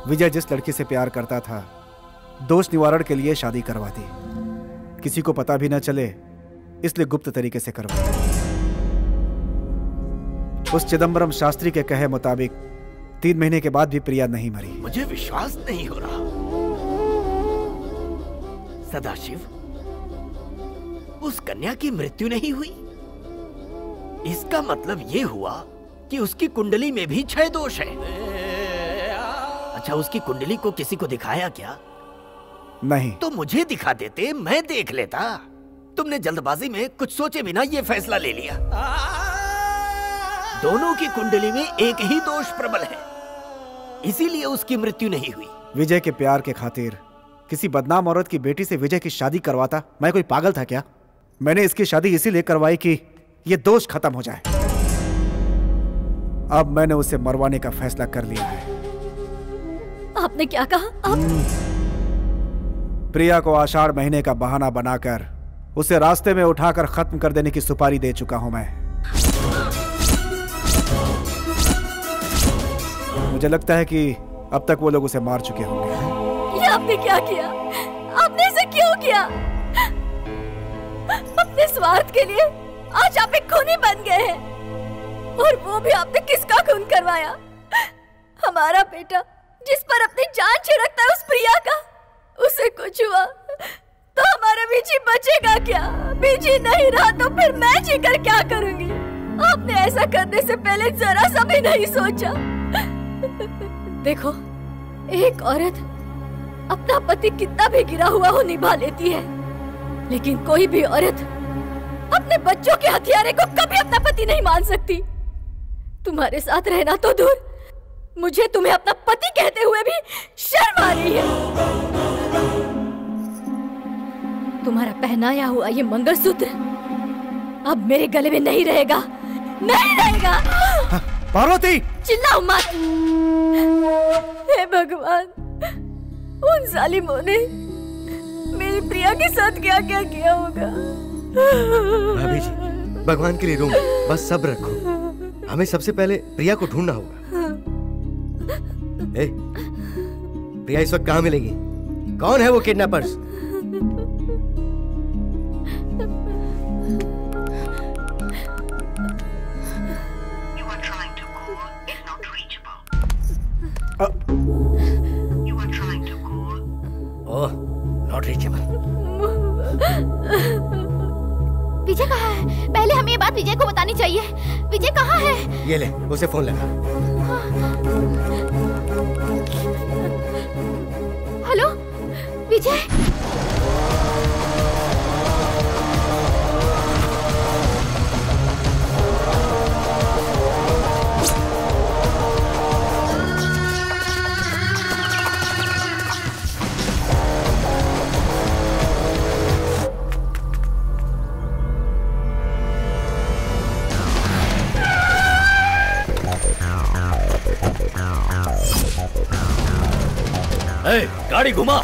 विजय जिस लड़की से प्यार करता था, दोष निवारण के लिए शादी करवा दी। किसी को पता भी न चले इसलिए गुप्त तरीके से करवाई। उस चिदंबरम शास्त्री के कहे मुताबिक 3 महीने के बाद भी प्रिया नहीं मरी।
मुझे विश्वास नहीं हो रहा। सदाशिव, उस कन्या की मृत्यु नहीं हुई, इसका मतलब ये हुआ कि उसकी कुंडली में भी 6 दोष है। अच्छा, उसकी कुंडली को किसी को दिखाया क्या?
नहीं।
तो मुझे दिखा देते, मैं देख लेता। तुमने जल्दबाजी में कुछ सोचे बिना ये फैसला ले लिया। दोनों की कुंडली में एक ही दोष प्रबल है, इसीलिए उसकी मृत्यु नहीं हुई।
विजय के प्यार के खातिर किसी बदनाम औरत की बेटी से विजय की शादी करवाता? मैं कोई पागल था क्या? मैंने इसकी शादी इसीलिए करवाई कि ये दोष खत्म हो जाए। अब मैंने उसे मरवाने का फैसला कर लिया है।
आपने क्या कहा?
प्रिया को आषाढ़ महीने का बहाना बनाकर उसे रास्ते में उठाकर खत्म कर देने की सुपारी दे चुका हूं मैं। मुझे लगता है कि अब तक वो लोग उसे मार चुके होंगे।
ये आपने क्या किया? आपने इसे क्यों किया? अपने स्वार्थ के लिए आज आप एक खूनी बन गए हैं, और वो भी आपने किसका खून करवाया? हमारा बेटा जिस पर अपनी जान छिड़कता है, उस प्रिया का। उसे कुछ हुआ तो हमारा बीजी बचेगा क्या? बीजी नहीं रहा तो फिर मैं जीकर क्या करूंगी? आपने ऐसा करने से पहले जरा सा भी नहीं सोचा। देखो, एक औरत अपना पति कितना भी गिरा हुआ हो निभा लेती है, लेकिन कोई भी औरत अपने बच्चों के हथियारे को कभी अपना पति नहीं मान सकती। तुम्हारे साथ रहना तो दूर, मुझे तुम्हें अपना पति कहते हुए भी शर्म आ रही है। तुम्हारा पहनाया हुआ ये मंगलसूत्र अब मेरे गले में नहीं रहेगा, नहीं रहेगा।
पार्वती!
चिल्लाओ मत। हे भगवान, उन जालिमों ने मेरी प्रिया के साथ क्या क्या किया होगा।
भाभी जी, भगवान के लिए रो मत, बस सब्र रखो। हमें सबसे पहले प्रिया को ढूंढना होगा। ए, प्रिया इस वक्त कहाँ मिलेगी? कौन है वो kidnappers? Oh, not reachable.
Vijay कहाँ है? पहले हमें ये बात विजय को बतानी चाहिए। विजय कहाँ है?
ये ले, उसे फोन लगा।
हेलो विजय।
ए, गाड़ी घुमा।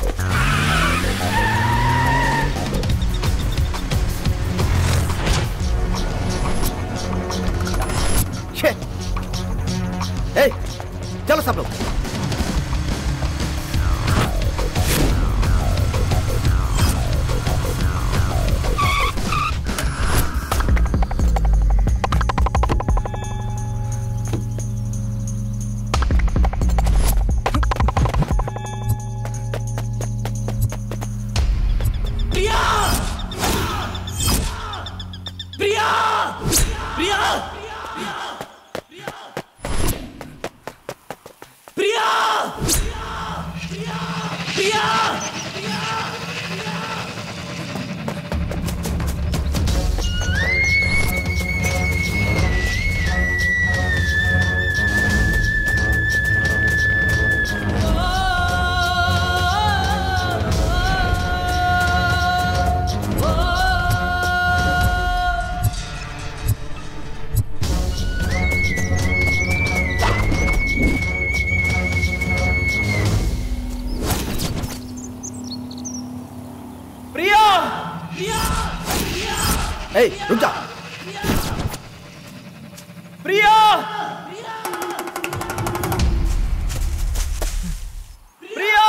ए, चलो सब लोग।
ए, रुक जा।
प्रिया! प्रिया!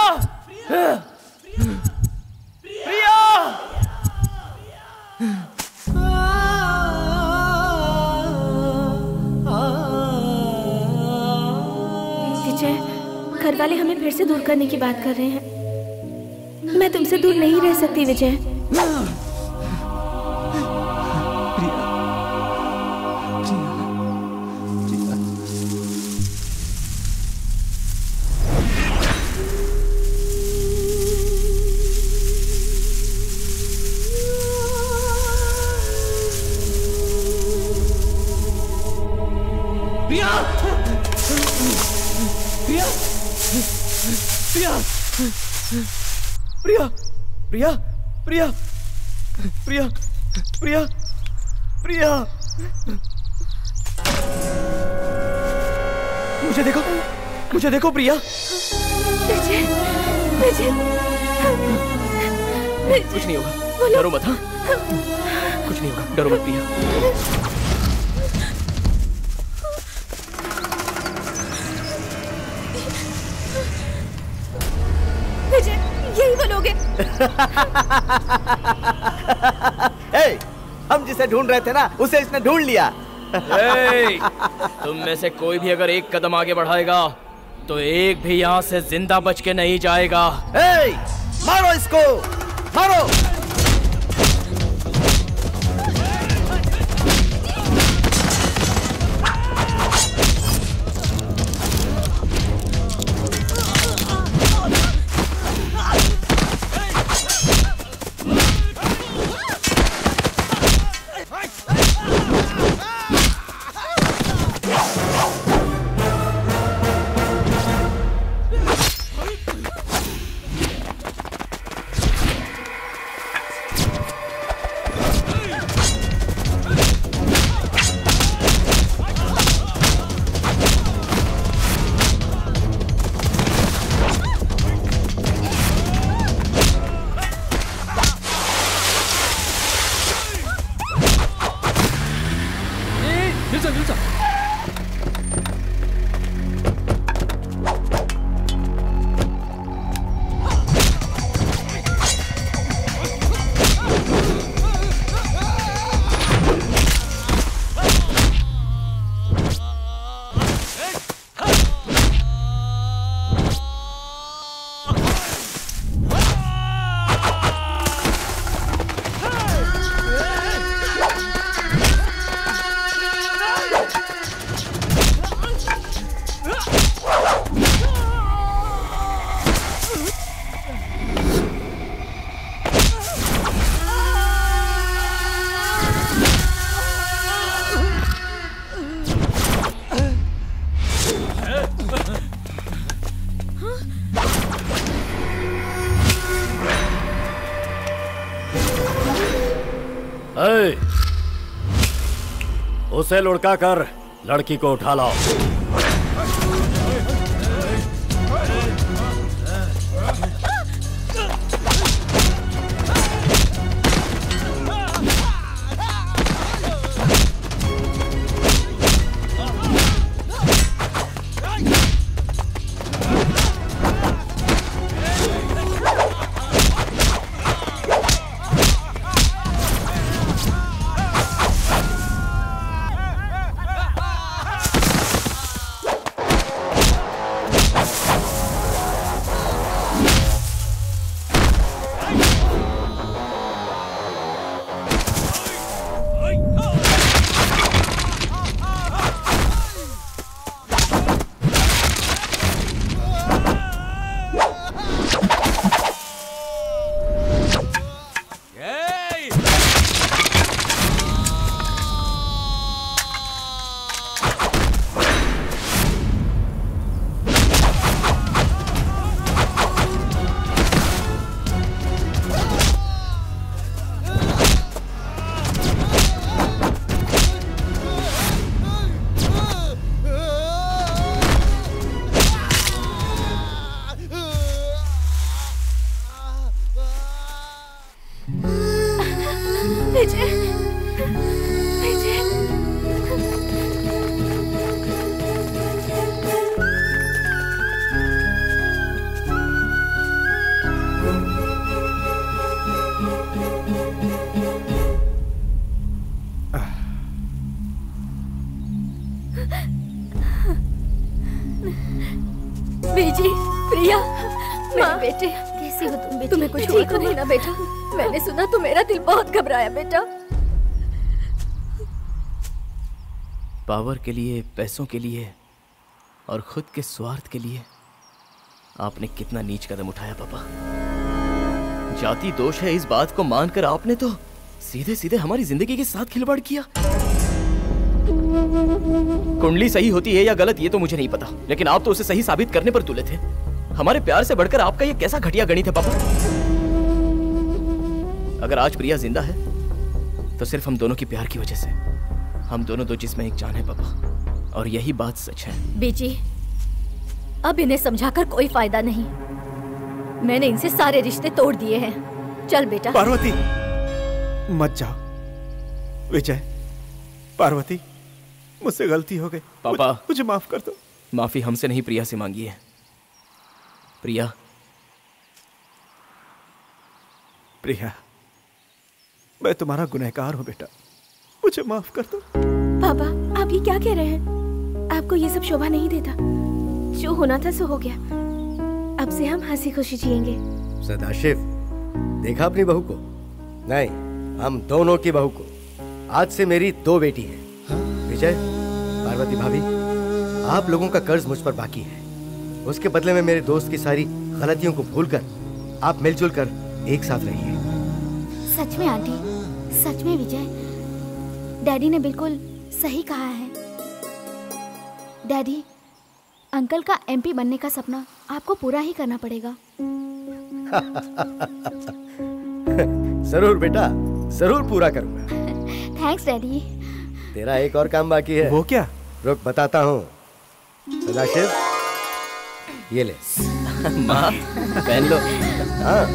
प्रिया!
विजय, घर वाले हमें फिर से दूर करने की बात कर रहे हैं। मैं तुमसे दूर नहीं रह सकती विजय।
प्रिया! प्रिया! प्रिया! प्रिया! प्रिया! मुझे देखो, मुझे देखो प्रिया।
विजय, विजय,
कुछ नहीं होगा, डरो मत। हाँ, कुछ नहीं होगा, डरो मत प्रिया।
विजय, यही बोलोगे?
हम जिसे ढूंढ रहे थे ना, उसे इसने ढूंढ लिया।
तुम में से कोई भी अगर एक कदम आगे बढ़ाएगा तो एक भी यहाँ से जिंदा बच के नहीं जाएगा।
मारो इसको, मारो।
उसे लुढ़का कर लड़की को उठा लाओ।
बीजी, प्रिया, मेरे बेटे कैसी हो तुम? बेटे तुम्हें कुछ ठीक हो नहीं ना बेटा? मैंने सुना तो मेरा दिल बहुत घबराया बेटा।
पावर के लिए, पैसों के लिए और खुद के स्वार्थ के लिए आपने कितना नीच कदम उठाया पापा। जाति दोष है इस बात को मानकर आपने तो सीधे सीधे हमारी जिंदगी के साथ खिलवाड़ किया। कुंडली सही होती है या गलत ये तो मुझे नहीं पता, लेकिन आप तो उसे सही साबित करने पर तुले थे। हमारे प्यार से बढ़कर आपका ये कैसा घटिया गणित है पापा? अगर आज प्रिया जिंदा है तो सिर्फ हम दोनों की प्यार की वजह से। हम दोनों दो जिसमें एक जान है पापा, और यही बात सच है।
बीजी, अब इन्हें समझाकर कोई फायदा नहीं। मैंने इनसे सारे रिश्ते तोड़ दिए हैं। चल बेटा।
पार्वती मत जाओ। विजय, पार्वती, मुझसे गलती हो गई
पापा।
मुझे माफ कर दो।
माफी हमसे नहीं प्रिया से मांगी है। प्रिया,
प्रिया, मैं तुम्हारा गुनहगार हूं बेटा, मुझे माफ कर दो।
पापा, आप ये क्या कह रहे हैं? आपको ये सब शोभा नहीं देता। जो होना था सो हो गया। अब से हम हंसी खुशी जिएंगे।
सदाशिव, देखा अपनी बहू को? नहीं, हम दोनों की बहू को। आज से मेरी 2 बेटी हैं। विजय, पार्वती भाभी, आप लोगों का कर्ज मुझ पर बाकी है। उसके बदले में मेरे दोस्त की सारी गलतियों को भूलकर आप मिलजुल कर एक साथ रहिए।
सच में आंटी, सच में विजय, डैडी ने बिल्कुल सही कहा है। डैडी, अंकल का एमपी बनने का सपना आपको पूरा ही करना पड़ेगा।
जरूर बेटा, जरूर पूरा करूंगा।
Thanks daddy.
तेरा एक और काम बाकी है।
वो क्या?
रुक, बताता हूँ। सदाशिव, ये ले।
माँ, पहन लो।
हाँ।